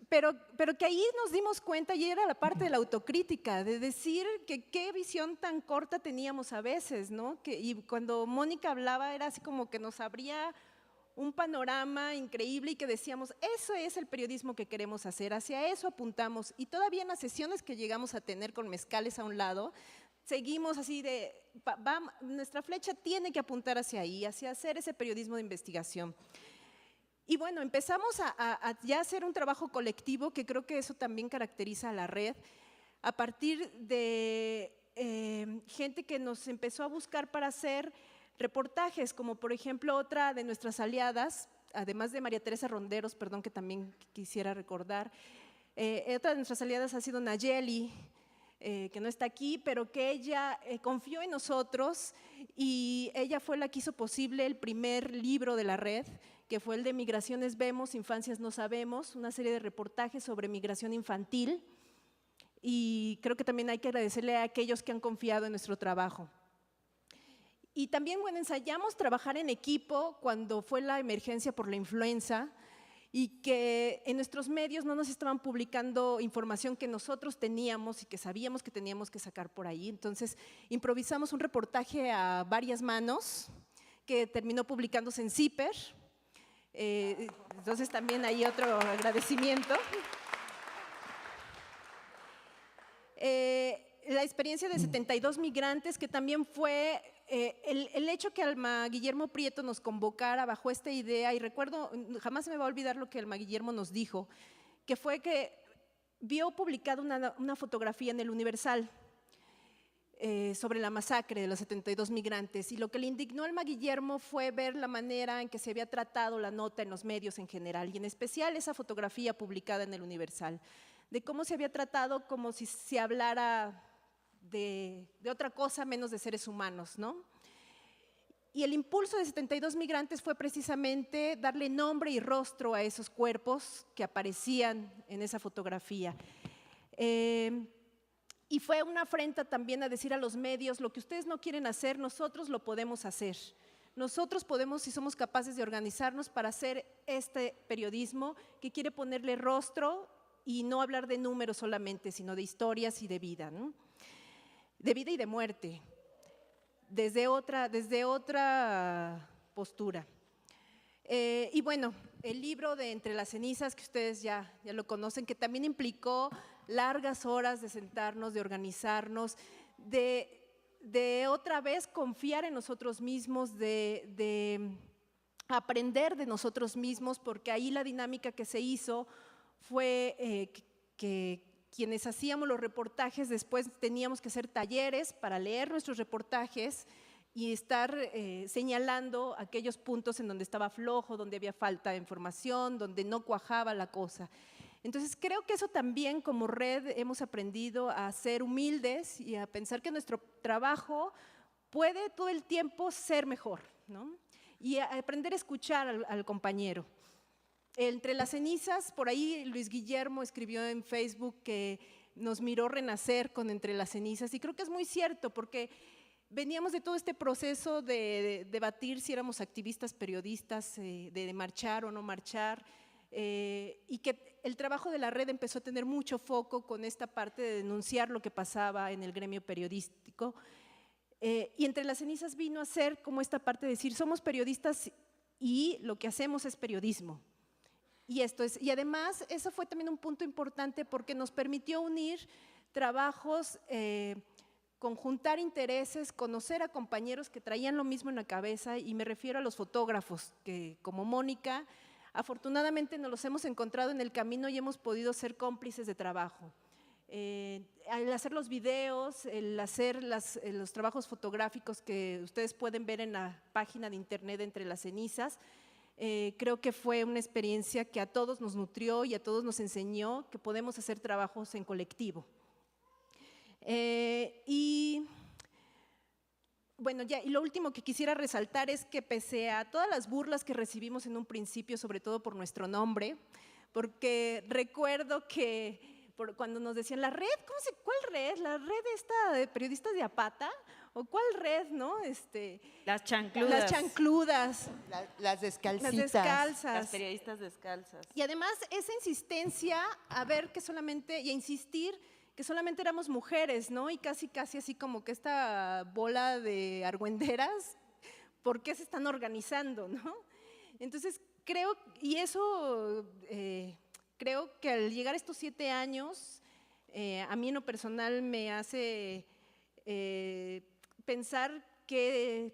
pero que ahí nos dimos cuenta, y era la parte de la autocrítica, de decir que qué visión tan corta teníamos a veces, ¿no? Y cuando Mónica hablaba era así como que nos abría un panorama increíble y que decíamos, eso es el periodismo que queremos hacer, hacia eso apuntamos. Y todavía en las sesiones que llegamos a tener con mezcales a un lado, seguimos así de, nuestra flecha tiene que apuntar hacia ahí, hacia hacer ese periodismo de investigación. Y bueno, empezamos a ya hacer un trabajo colectivo, que creo que eso también caracteriza a la red, a partir de gente que nos empezó a buscar para hacer reportajes, como por ejemplo otra de nuestras aliadas, además de María Teresa Ronderos, perdón, que también quisiera recordar, otra de nuestras aliadas ha sido Nayeli, que no está aquí, pero que ella confió en nosotros y ella fue la que hizo posible el primer libro de la red, que fue el de Migraciones Vemos, Infancias No Sabemos, una serie de reportajes sobre migración infantil, y creo que también hay que agradecerle a aquellos que han confiado en nuestro trabajo. Y también, bueno, ensayamos trabajar en equipo cuando fue la emergencia por la influenza y que en nuestros medios no nos estaban publicando información que nosotros teníamos y que sabíamos que teníamos que sacar por ahí. Entonces, improvisamos un reportaje a varias manos que terminó publicándose en Zipper. Entonces, también hay otro agradecimiento. La experiencia de 72 migrantes, que también fue el hecho que Alma Guillermo Prieto nos convocara bajo esta idea, y recuerdo, jamás se me va a olvidar lo que Alma Guillermo nos dijo, que fue que vio publicada una fotografía en el Universal sobre la masacre de los 72 migrantes, y lo que le indignó a Alma Guillermo fue ver la manera en que se había tratado la nota en los medios en general, y en especial esa fotografía publicada en el Universal, de cómo se había tratado como si se hablara de otra cosa menos de seres humanos, ¿no? Y el impulso de 72 migrantes fue precisamente darle nombre y rostro a esos cuerpos que aparecían en esa fotografía. Y fue una afrenta también a decir a los medios, lo que ustedes no quieren hacer, nosotros lo podemos hacer. Nosotros podemos, si somos capaces de organizarnos para hacer este periodismo que quiere ponerle rostro y no hablar de números solamente, sino de historias y de vida, ¿no? De vida y de muerte, desde otra postura. Y bueno, el libro de Entre las cenizas, que ustedes ya lo conocen, que también implicó largas horas de sentarnos, de organizarnos, de otra vez confiar en nosotros mismos, de aprender de nosotros mismos, porque ahí la dinámica que se hizo fue que quienes hacíamos los reportajes después teníamos que hacer talleres para leer nuestros reportajes y estar señalando aquellos puntos en donde estaba flojo, donde había falta de información, donde no cuajaba la cosa. Entonces creo que eso también como red hemos aprendido a ser humildes y a pensar que nuestro trabajo puede todo el tiempo ser mejor, ¿no? Y a aprender a escuchar al compañero. Entre las cenizas, por ahí Luis Guillermo escribió en Facebook que nos miró renacer con Entre las cenizas, y creo que es muy cierto, porque veníamos de todo este proceso de debatir si éramos activistas, periodistas, de marchar o no marchar, y que el trabajo de la red empezó a tener mucho foco con esta parte de denunciar lo que pasaba en el gremio periodístico, y Entre las cenizas vino a ser como esta parte de decir, somos periodistas y lo que hacemos es periodismo. Y además eso fue también un punto importante porque nos permitió unir trabajos, conjuntar intereses, conocer a compañeros que traían lo mismo en la cabeza, y me refiero a los fotógrafos, que como Mónica, afortunadamente nos los hemos encontrado en el camino y hemos podido ser cómplices de trabajo. Al hacer los videos, el hacer los trabajos fotográficos que ustedes pueden ver en la página de internet de Entre las cenizas, creo que fue una experiencia que a todos nos nutrió y a todos nos enseñó que podemos hacer trabajos en colectivo. Y bueno, y lo último que quisiera resaltar es que pese a todas las burlas que recibimos en un principio, sobre todo por nuestro nombre, porque recuerdo que cuando nos decían, ¿la red? ¿Cuál red? ¿La red esta de periodistas de Apata? ¿O cuál red, no? Las chancludas. Las chancludas. Las descalcitas. Las descalzas. Las periodistas descalzas. Y además esa insistencia a ver que solamente, y a insistir que solamente éramos mujeres, ¿no? Y casi así como que esta bola de argüenderas, ¿por qué se están organizando, no? Entonces creo, y eso creo que al llegar a estos 7 años, a mí en lo personal me hace pensar que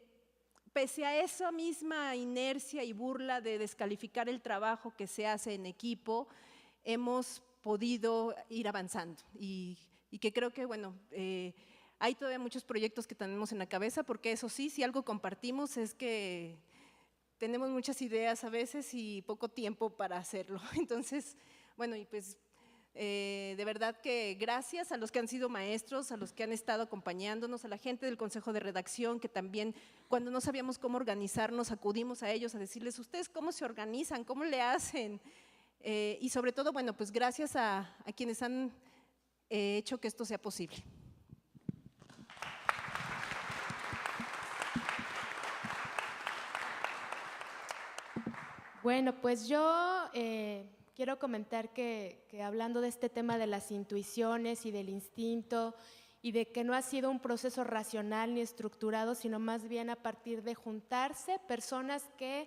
pese a esa misma inercia y burla de descalificar el trabajo que se hace en equipo, hemos podido ir avanzando y que creo que, bueno, hay todavía muchos proyectos que tenemos en la cabeza, porque eso sí, si algo compartimos es que tenemos muchas ideas a veces y poco tiempo para hacerlo. Entonces, bueno, y pues de verdad que gracias a los que han sido maestros, a los que han estado acompañándonos, a la gente del Consejo de Redacción, que también cuando no sabíamos cómo organizarnos, acudimos a ellos a decirles, ¿ustedes cómo se organizan? ¿Cómo le hacen? Y sobre todo, bueno, pues gracias a quienes han hecho que esto sea posible. Bueno, pues yo quiero comentar que hablando de este tema de las intuiciones y del instinto y de que no ha sido un proceso racional ni estructurado, sino más bien a partir de juntarse personas que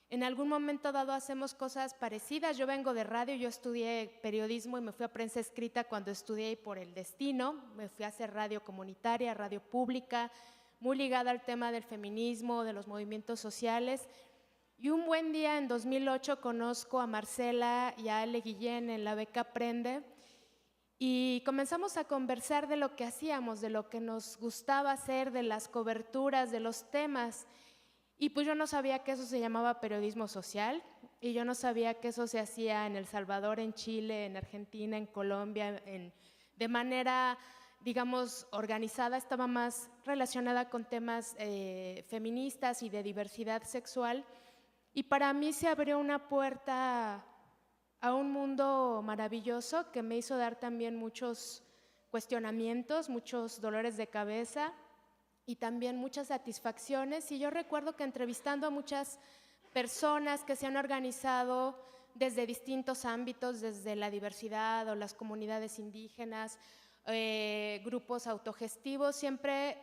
en algún momento dado hacemos cosas parecidas. Yo vengo de radio, yo estudié periodismo y me fui a prensa escrita cuando estudié, y por el destino me fui a hacer radio comunitaria, radio pública, muy ligada al tema del feminismo, de los movimientos sociales. Y un buen día, en 2008, conozco a Marcela y a Ale Guillén en la beca Aprende y comenzamos a conversar de lo que hacíamos, de lo que nos gustaba hacer, de las coberturas, de los temas. Y pues yo no sabía que eso se llamaba periodismo social, y yo no sabía que eso se hacía en El Salvador, en Chile, en Argentina, en Colombia, de manera, digamos, organizada. Estaba más relacionada con temas feministas y de diversidad sexual. Y para mí se abrió una puerta a un mundo maravilloso que me hizo dar también muchos cuestionamientos, muchos dolores de cabeza y también muchas satisfacciones. Y yo recuerdo que entrevistando a muchas personas que se han organizado desde distintos ámbitos, desde la diversidad o las comunidades indígenas, grupos autogestivos, siempre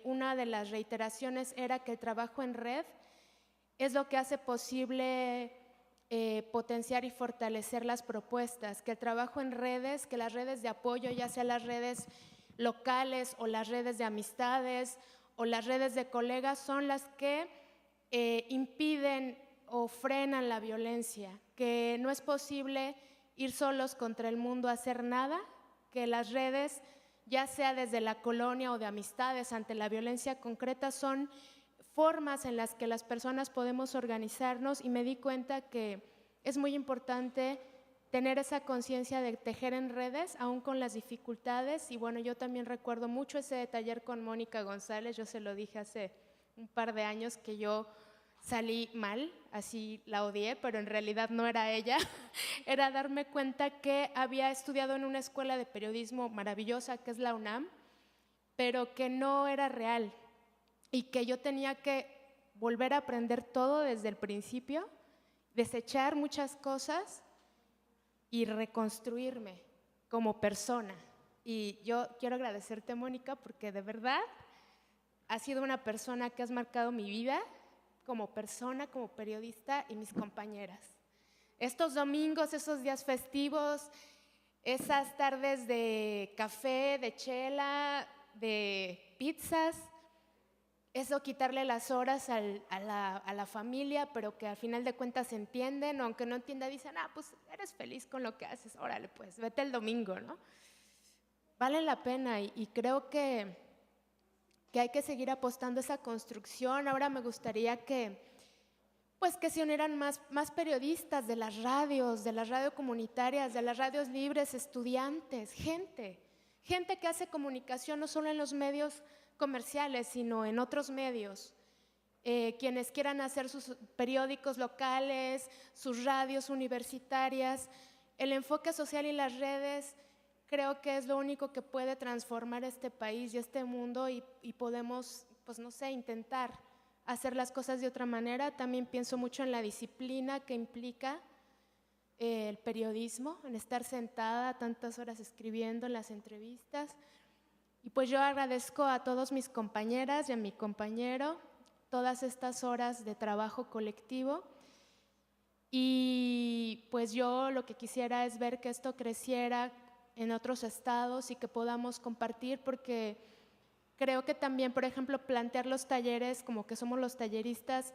una de las reiteraciones era que el trabajo en red es lo que hace posible potenciar y fortalecer las propuestas, que el trabajo en redes, que las redes de apoyo, ya sea las redes locales o las redes de amistades o las redes de colegas, son las que impiden o frenan la violencia, que no es posible ir solos contra el mundo a hacer nada, que las redes, ya sea desde la colonia o de amistades ante la violencia concreta, son formas en las que las personas podemos organizarnos, y me di cuenta que es muy importante tener esa conciencia de tejer en redes, aún con las dificultades. Y bueno, yo también recuerdo mucho ese taller con Mónica González. Yo se lo dije hace un par de años que yo salí mal, así la odié, pero en realidad no era ella. Era darme cuenta que había estudiado en una escuela de periodismo maravillosa, que es la UNAM, pero que no era real, y que yo tenía que volver a aprender todo desde el principio, desechar muchas cosas y reconstruirme como persona. Y yo quiero agradecerte, Mónica, porque de verdad has sido una persona que has marcado mi vida como persona, como periodista y mis compañeras. Estos domingos, esos días festivos, esas tardes de café, de chela, de pizzas, eso, quitarle las horas a la familia, pero que al final de cuentas se entienden, o aunque no entienda, dicen, pues eres feliz con lo que haces, órale pues, vete el domingo, ¿no? Vale la pena, y creo que hay que seguir apostando a esa construcción. Ahora me gustaría que se unieran más periodistas de las radios comunitarias, de las radios libres, estudiantes, gente que hace comunicación no solo en los medios comerciales, sino en otros medios, quienes quieran hacer sus periódicos locales, sus radios universitarias. El enfoque social y las redes creo que es lo único que puede transformar este país y este mundo y podemos, pues no sé, intentar hacer las cosas de otra manera. También pienso mucho en la disciplina que implica el periodismo, en estar sentada tantas horas escribiendo en las entrevistas. Y pues yo agradezco a todos mis compañeras y a mi compañero todas estas horas de trabajo colectivo. Y pues yo lo que quisiera es ver que esto creciera en otros estados y que podamos compartir, porque creo que también, por ejemplo, plantear los talleres como que somos los talleristas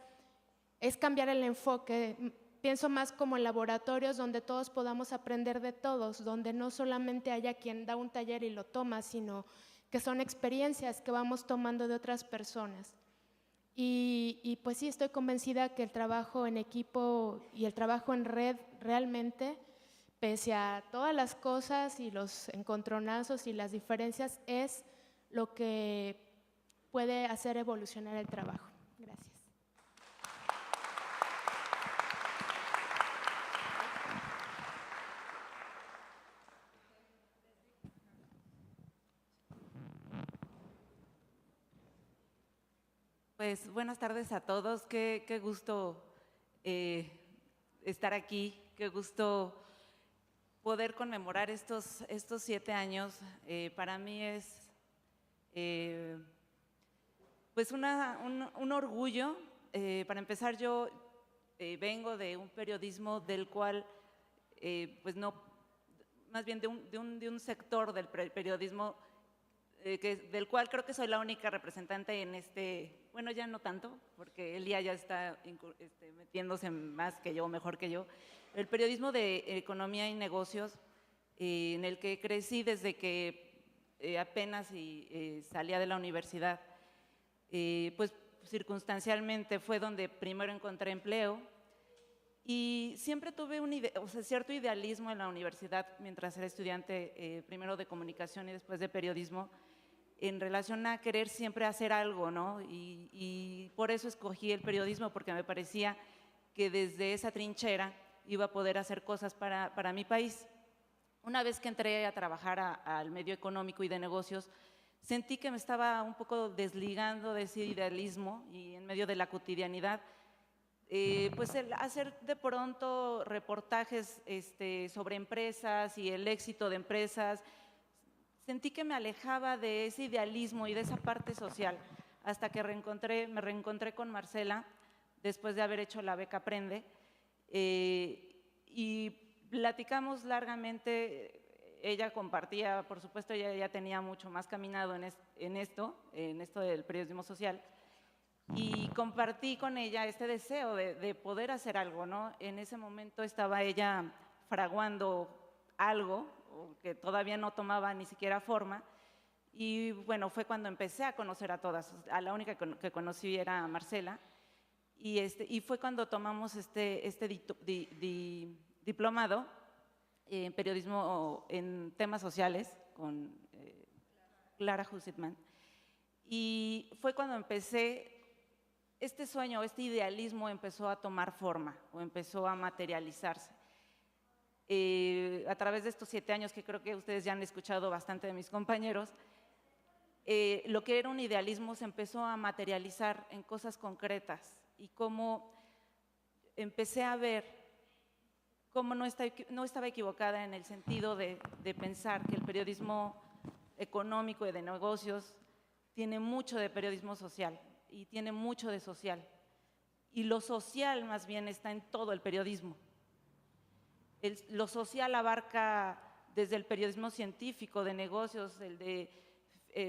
es cambiar el enfoque. Pienso más como en laboratorios donde todos podamos aprender de todos, donde no solamente haya quien da un taller y lo toma, sino que son experiencias que vamos tomando de otras personas. Y pues sí, estoy convencida que el trabajo en equipo y el trabajo en red realmente, pese a todas las cosas y los encontronazos y las diferencias, es lo que puede hacer evolucionar el trabajo. Gracias. Pues buenas tardes a todos, qué gusto estar aquí, qué gusto poder conmemorar estos 7 años. Para mí es pues un orgullo. Para empezar, yo vengo de un periodismo del cual, pues no, más bien de un sector del periodismo del cual creo que soy la única representante en bueno, ya no tanto, porque Elia ya está metiéndose más que yo, mejor que yo. El periodismo de economía y negocios, en el que crecí desde que apenas salía de la universidad, pues circunstancialmente fue donde primero encontré empleo, y siempre tuve cierto idealismo en la universidad mientras era estudiante, primero de comunicación y después de periodismo, en relación a querer siempre hacer algo, ¿no? Y por eso escogí el periodismo, porque me parecía que desde esa trinchera iba a poder hacer cosas para mi país. Una vez que entré a trabajar al medio económico y de negocios, sentí que me estaba un poco desligando de ese idealismo, y en medio de la cotidianidad, pues el hacer de pronto reportajes sobre empresas y el éxito de empresas, sentí que me alejaba de ese idealismo y de esa parte social, hasta que me reencontré con Marcela después de haber hecho la beca Aprende, y platicamos largamente. Ella compartía, por supuesto, ella ya tenía mucho más caminado en esto del periodismo social, y compartí con ella este deseo de poder hacer algo, ¿no? En ese momento estaba ella fraguando algo que todavía no tomaba ni siquiera forma, y bueno, fue cuando empecé a conocer a todas. A la única que conocí era a Marcela, y fue cuando tomamos diplomado en periodismo en temas sociales con Clara Hussitman, y fue cuando empecé. Este sueño, este idealismo empezó a tomar forma o empezó a materializarse. A través de estos 7 años, que creo que ustedes ya han escuchado bastante de mis compañeros, lo que era un idealismo se empezó a materializar en cosas concretas, y cómo empecé a ver cómo no estaba equivocada en el sentido de pensar que el periodismo económico y de negocios tiene mucho de periodismo social y tiene mucho de social, y lo social más bien está en todo el periodismo. Lo social abarca desde el periodismo científico, de negocios, el de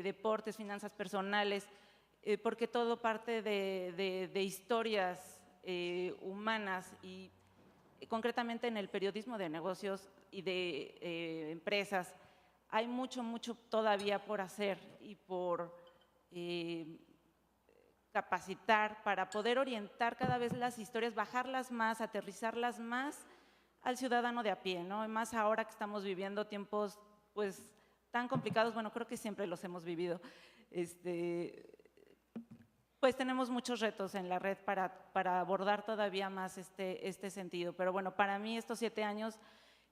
deportes, finanzas personales, porque todo parte de historias humanas, y concretamente en el periodismo de negocios y de empresas hay mucho todavía por hacer y por capacitar para poder orientar cada vez las historias, bajarlas más, aterrizarlas más al ciudadano de a pie, ¿no? Más ahora que estamos viviendo tiempos pues tan complicados. Bueno, creo que siempre los hemos vivido. Pues tenemos muchos retos en la red para abordar todavía más este sentido. Pero bueno, para mí estos 7 años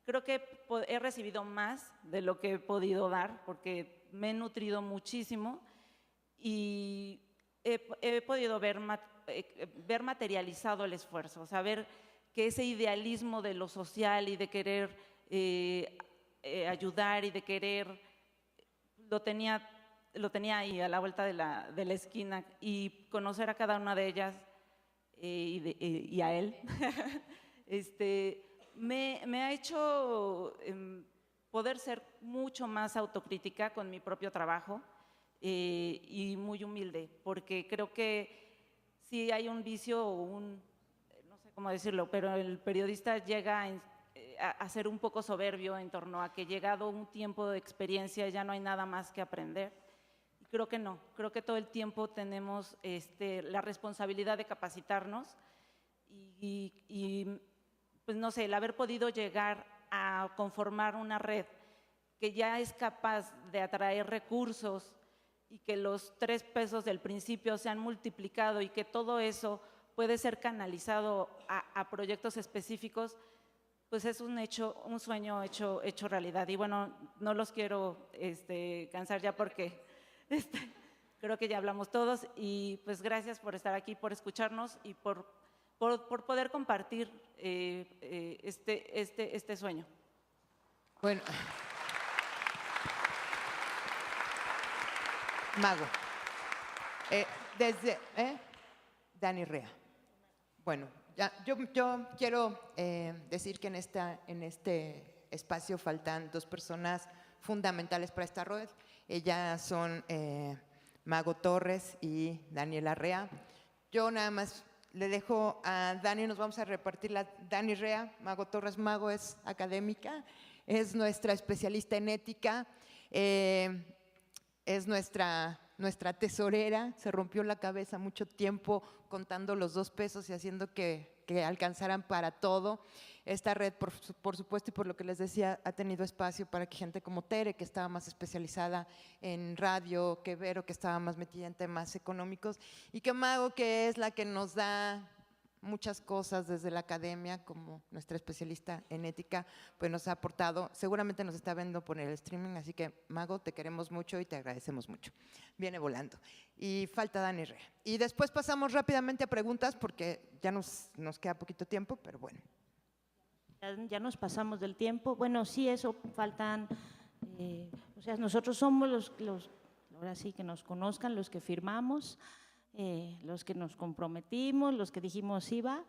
creo que he recibido más de lo que he podido dar, porque me he nutrido muchísimo y he podido ver materializado el esfuerzo, o sea, ver que ese idealismo de lo social y de querer ayudar y de querer, lo tenía ahí a la vuelta de la esquina, y conocer a cada una de ellas y a él, me ha hecho poder ser mucho más autocrítica con mi propio trabajo y muy humilde, porque creo que sí hay un vicio o no sé cómo decirlo, pero el periodista llega a ser un poco soberbio en torno a que llegado un tiempo de experiencia ya no hay nada más que aprender. Y creo que no, creo que todo el tiempo tenemos la responsabilidad de capacitarnos y pues no sé, el haber podido llegar a conformar una red que ya es capaz de atraer recursos y que los 3 pesos del principio se han multiplicado y que todo eso puede ser canalizado a proyectos específicos, pues es un sueño hecho realidad. Y bueno, no los quiero cansar ya porque creo que ya hablamos todos, y pues gracias por estar aquí, por escucharnos y por poder compartir este sueño. Bueno, Mago, Dani Rea. Bueno, yo quiero decir que en este espacio faltan 2 personas fundamentales para esta red. Ellas son Mago Torres y Daniela Rea. Yo nada más le dejo a Dani, nos vamos a repartir la Dani Rea, Mago Torres. Mago es académica, es nuestra especialista en ética, es nuestra tesorera, se rompió la cabeza mucho tiempo contando los 2 pesos y haciendo que alcanzaran para todo. Esta red, por supuesto, y por lo que les decía, ha tenido espacio para que gente como Tere, que estaba más especializada en radio, que Vero, que estaba más metida en temas económicos, y que Mago, que es la que nos da muchas cosas desde la academia, como nuestra especialista en ética, pues nos ha aportado. Seguramente nos está viendo por el streaming, así que Mago, te queremos mucho y te agradecemos mucho. Viene volando. Y falta Dani Rea. Y después pasamos rápidamente a preguntas porque ya nos queda poquito tiempo, pero bueno. Ya nos pasamos del tiempo. Bueno, sí, eso faltan, o sea, nosotros somos los, ahora sí que nos conozcan, los que firmamos, los que nos comprometimos, los que dijimos iba,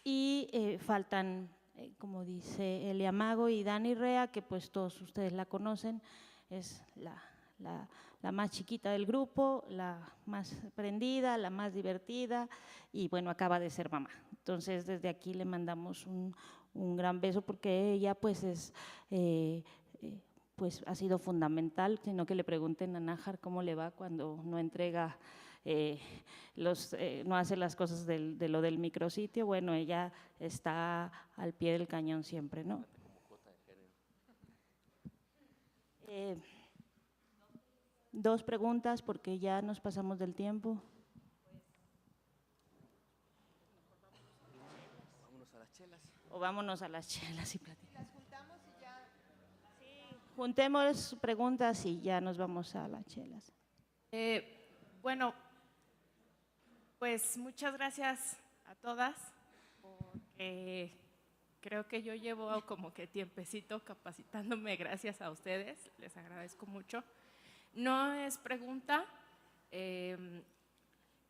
y faltan, como dice Elia Mago y Dani Rea, que pues todos ustedes la conocen, es la más chiquita del grupo, la más prendida, la más divertida, y bueno, acaba de ser mamá. Entonces, desde aquí le mandamos un gran beso, porque ella pues pues ha sido fundamental, sino que le pregunten a Nájar cómo le va cuando no entrega no hace las cosas de lo del micrositio. Bueno, ella está al pie del cañón siempre, ¿no? 2 preguntas porque ya nos pasamos del tiempo. Vámonos a las chelas. O vámonos a las chelas y platicamos. ¿Las juntamos y ya? Sí, juntemos preguntas y ya nos vamos a las chelas. Bueno, pues muchas gracias a todas, porque creo que yo llevo como que tiempecito capacitándome gracias a ustedes, les agradezco mucho. No es pregunta,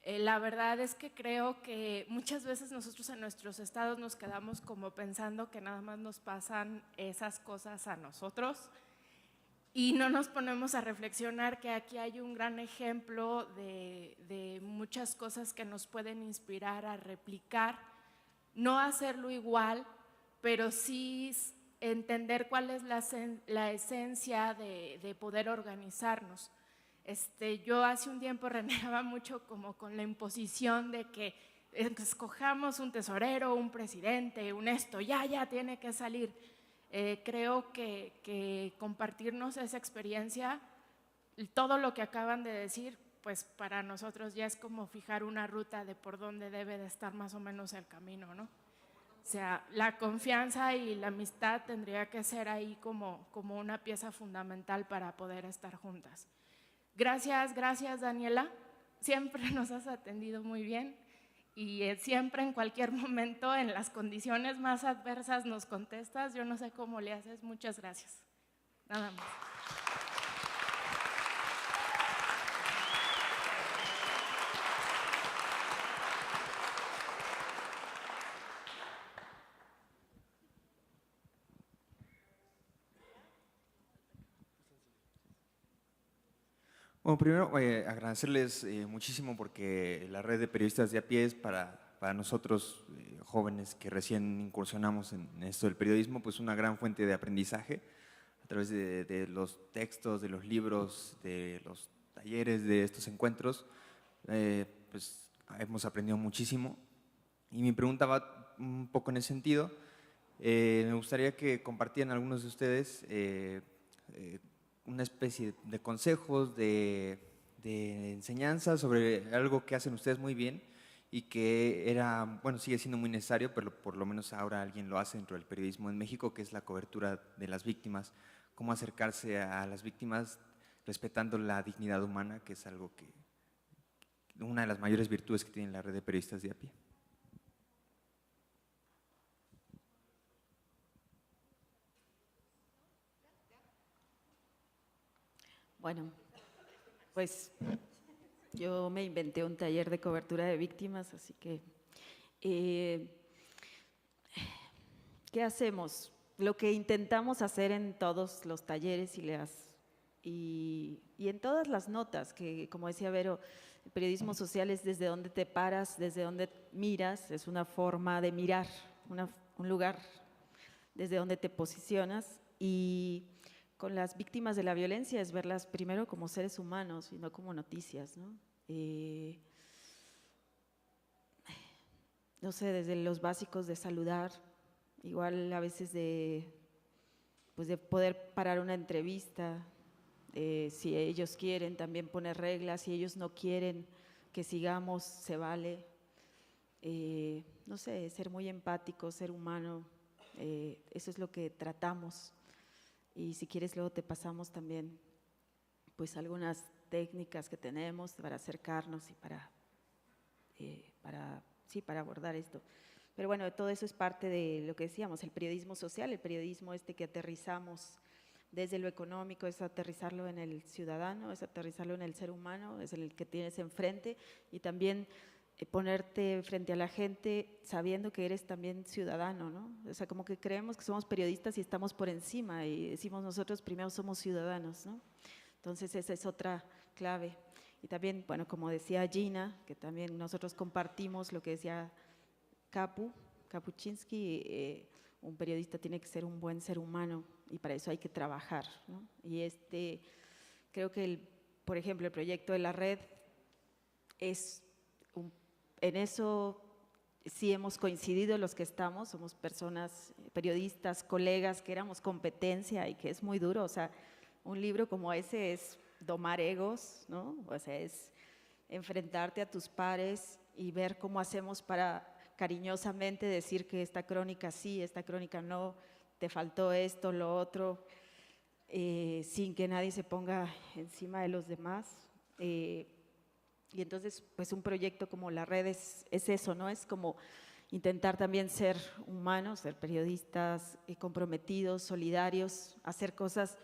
la verdad es que creo que muchas veces nosotros en nuestros estados nos quedamos como pensando que nada más nos pasan esas cosas a nosotros y no nos ponemos a reflexionar que aquí hay un gran ejemplo de muchas cosas que nos pueden inspirar a replicar, no hacerlo igual, pero sí entender cuál es la esencia de poder organizarnos. Yo hace un tiempo renegaba mucho como con la imposición de que escojamos un tesorero, un presidente, un esto, ya tiene que salir. Creo que compartirnos esa experiencia, todo lo que acaban de decir, pues para nosotros ya es como fijar una ruta de por dónde debe de estar más o menos el camino, ¿no? O sea, la confianza y la amistad tendría que ser ahí como una pieza fundamental para poder estar juntas. Gracias, gracias Daniela, siempre nos has atendido muy bien y siempre en cualquier momento, en las condiciones más adversas nos contestas, yo no sé cómo le haces, muchas gracias. Nada más. Bueno, primero agradecerles muchísimo porque la red de periodistas de a pie es para nosotros jóvenes que recién incursionamos en esto del periodismo, pues una gran fuente de aprendizaje a través de los textos, de los libros, de los talleres, de estos encuentros, pues hemos aprendido muchísimo. Y mi pregunta va un poco en ese sentido. Me gustaría que compartieran algunos de ustedes una especie de consejos, de enseñanza sobre algo que hacen ustedes muy bien y que era, bueno, sigue siendo muy necesario, pero por lo menos ahora alguien lo hace dentro del periodismo en México, que es la cobertura de las víctimas, cómo acercarse a las víctimas respetando la dignidad humana, que es algo que, una de las mayores virtudes que tiene la red de periodistas de a pie. Bueno, pues yo me inventé un taller de cobertura de víctimas, así que, ¿qué hacemos? Lo que intentamos hacer en todos los talleres y en todas las notas, que como decía Vero, el periodismo social es desde donde te paras, desde donde miras, es una forma de mirar, un lugar desde donde te posicionas, y con las víctimas de la violencia es verlas primero como seres humanos y no como noticias, ¿no? No sé, desde los básicos de saludar, igual a veces pues de poder parar una entrevista, si ellos quieren también poner reglas, si ellos no quieren que sigamos, se vale. No sé, ser muy empático, ser humano, eso es lo que tratamos. Y si quieres luego te pasamos también pues algunas técnicas que tenemos para acercarnos y para abordar esto. Pero bueno, todo eso es parte de lo que decíamos, el periodismo social, el periodismo que aterrizamos desde lo económico, es aterrizarlo en el ciudadano, es aterrizarlo en el ser humano, es el que tienes enfrente, y también ponerte frente a la gente sabiendo que eres también ciudadano, ¿no? O sea, como que creemos que somos periodistas y estamos por encima y decimos nosotros primero somos ciudadanos, ¿no? Entonces esa es otra clave. Y también, bueno, como decía Gina, que también nosotros compartimos lo que decía Kapuczynski, un periodista tiene que ser un buen ser humano y para eso hay que trabajar, ¿no? Y creo que, por ejemplo, el proyecto de la red en eso sí hemos coincidido los que estamos, somos personas, periodistas, colegas, que éramos competencia y que es muy duro, o sea, un libro como ese es domar egos, ¿no? O sea, es enfrentarte a tus pares y ver cómo hacemos para cariñosamente decir que esta crónica sí, esta crónica no, te faltó esto, lo otro, sin que nadie se ponga encima de los demás. Y entonces, pues un proyecto como la red es eso, ¿no? Es como intentar también ser humanos, ser periodistas comprometidos, solidarios, hacer cosas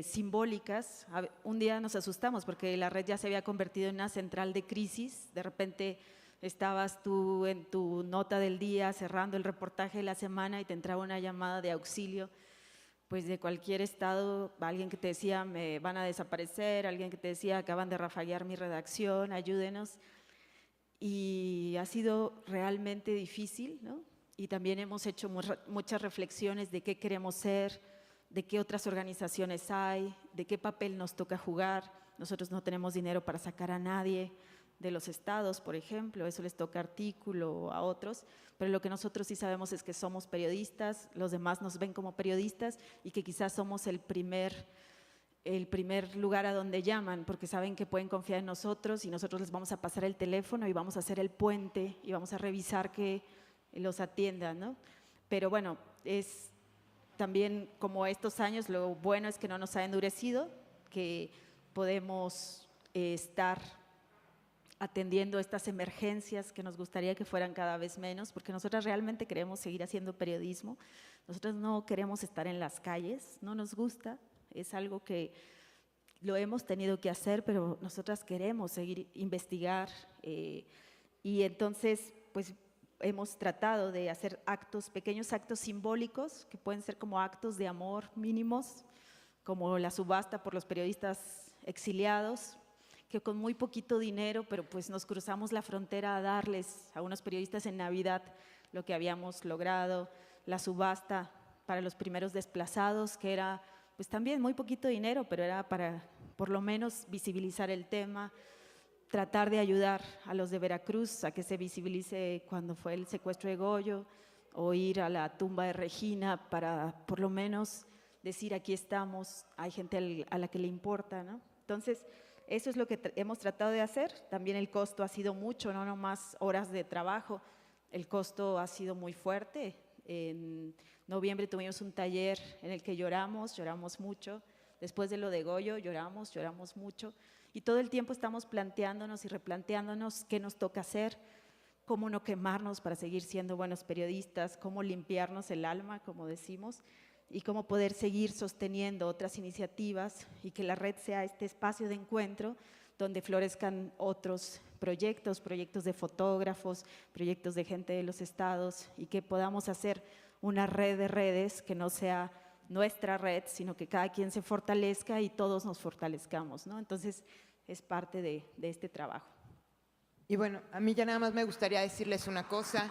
simbólicas. Un día nos asustamos porque la red ya se había convertido en una central de crisis. De repente estabas tú en tu nota del día cerrando el reportaje de la semana y te entraba una llamada de auxilio, pues de cualquier estado, alguien que te decía me van a desaparecer, alguien que te decía acaban de rafaguear mi redacción, ayúdenos. Y ha sido realmente difícil, ¿no? Y también hemos hecho muchas reflexiones de qué queremos ser, de qué otras organizaciones hay, de qué papel nos toca jugar. Nosotros no tenemos dinero para sacar a nadie de los estados, por ejemplo, eso les toca Artículo a otros, pero lo que nosotros sí sabemos es que somos periodistas, los demás nos ven como periodistas y que quizás somos el primer lugar a donde llaman, porque saben que pueden confiar en nosotros y nosotros les vamos a pasar el teléfono y vamos a hacer el puente y vamos a revisar que los atiendan, ¿no? Pero bueno, es también como estos años, lo bueno es que no nos ha endurecido, que podemos estar atendiendo estas emergencias que nos gustaría que fueran cada vez menos, porque nosotras realmente queremos seguir haciendo periodismo. Nosotros no queremos estar en las calles, no nos gusta, es algo que lo hemos tenido que hacer, pero nosotras queremos seguir investigar y entonces pues hemos tratado de hacer actos, pequeños actos simbólicos que pueden ser como actos de amor mínimos, como la subasta por los periodistas exiliados, que con muy poquito dinero, pero pues nos cruzamos la frontera a darles a unos periodistas en Navidad lo que habíamos logrado, la subasta para los primeros desplazados, que era pues también muy poquito dinero, pero era para por lo menos visibilizar el tema, tratar de ayudar a los de Veracruz a que se visibilice cuando fue el secuestro de Goyo, o ir a la tumba de Regina para por lo menos decir aquí estamos, hay gente a la que le importa, ¿no? Entonces, eso es lo que hemos tratado de hacer. También el costo ha sido mucho, no nomás horas de trabajo, el costo ha sido muy fuerte. En noviembre tuvimos un taller en el que lloramos mucho. Después de lo de Goyo lloramos mucho. Y todo el tiempo estamos planteándonos y replanteándonos qué nos toca hacer, cómo no quemarnos para seguir siendo buenos periodistas, cómo limpiarnos el alma, como decimos, y cómo poder seguir sosteniendo otras iniciativas y que la red sea este espacio de encuentro donde florezcan otros proyectos de fotógrafos, proyectos de gente de los estados y que podamos hacer una red de redes que no sea nuestra red, sino que cada quien se fortalezca y todos nos fortalezcamos, ¿no? Entonces, es parte de este trabajo. Y bueno, a mí ya nada más me gustaría decirles una cosa.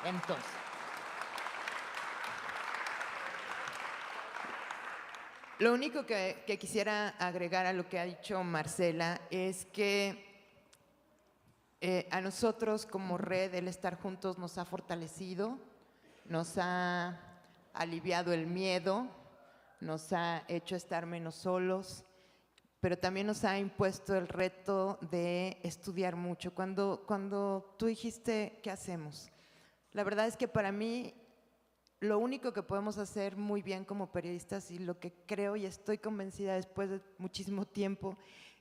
Entonces, lo único que quisiera agregar a lo que ha dicho Marcela es que a nosotros como red el estar juntos nos ha fortalecido, nos ha aliviado el miedo, nos ha hecho estar menos solos, pero también nos ha impuesto el reto de estudiar mucho. Cuando tú dijiste, ¿qué hacemos? La verdad es que para mí lo único que podemos hacer muy bien como periodistas y lo que creo y estoy convencida después de muchísimo tiempo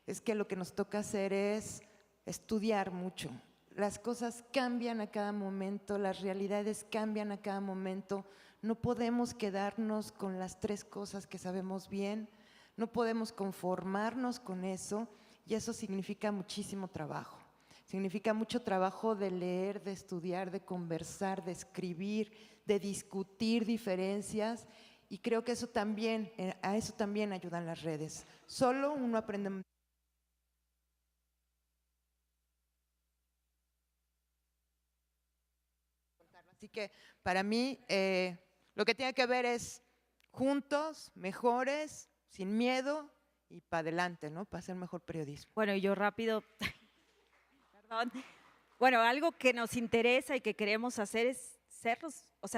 es que lo que nos toca hacer es estudiar mucho. Las cosas cambian a cada momento, las realidades cambian a cada momento. No podemos quedarnos con las tres cosas que sabemos bien, no podemos conformarnos con eso y eso significa muchísimo trabajo. Significa mucho trabajo de leer, de estudiar, de conversar, de escribir, de discutir diferencias y creo que eso también, a eso también ayudan las redes. Solo uno aprende. Así que para mí lo que tiene que ver es juntos, mejores, sin miedo y para adelante, ¿no? Para hacer mejor periodismo. Bueno, y yo rápido, perdón. Bueno, algo que nos interesa y que queremos hacer es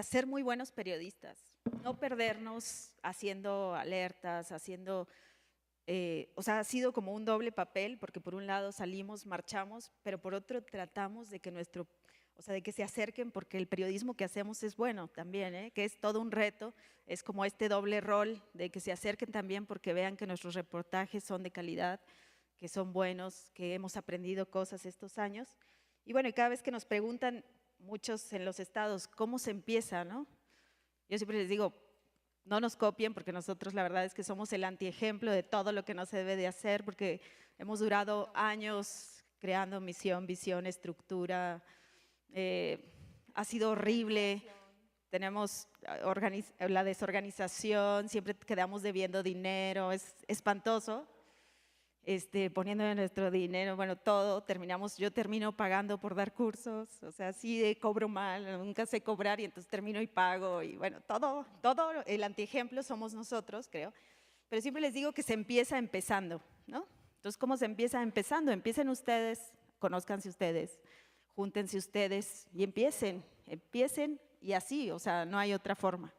ser muy buenos periodistas, no perdernos haciendo alertas, haciendo, ha sido como un doble papel, porque por un lado salimos, marchamos, pero por otro tratamos de que de que se acerquen, porque el periodismo que hacemos es bueno también, que es todo un reto, es como este doble rol de que se acerquen también porque vean que nuestros reportajes son de calidad, que son buenos, que hemos aprendido cosas estos años. Y bueno, y cada vez que nos preguntan muchos en los estados, ¿cómo se empieza, no? Yo siempre les digo, no nos copien porque nosotros la verdad es que somos el antiejemplo de todo lo que no se debe de hacer porque hemos durado años creando misión, visión, estructura. Ha sido horrible, tenemos la desorganización, siempre quedamos debiendo dinero, es espantoso, poniendo nuestro dinero, bueno, todo, yo termino pagando por dar cursos, o sea, así cobro mal, nunca sé cobrar y entonces termino y pago, y bueno, todo el antiejemplo somos nosotros, creo, pero siempre les digo que se empieza empezando, ¿no? Entonces, ¿cómo se empieza empezando? Empiecen ustedes, conózcanse ustedes, júntense ustedes y empiecen y así, o sea, no hay otra forma.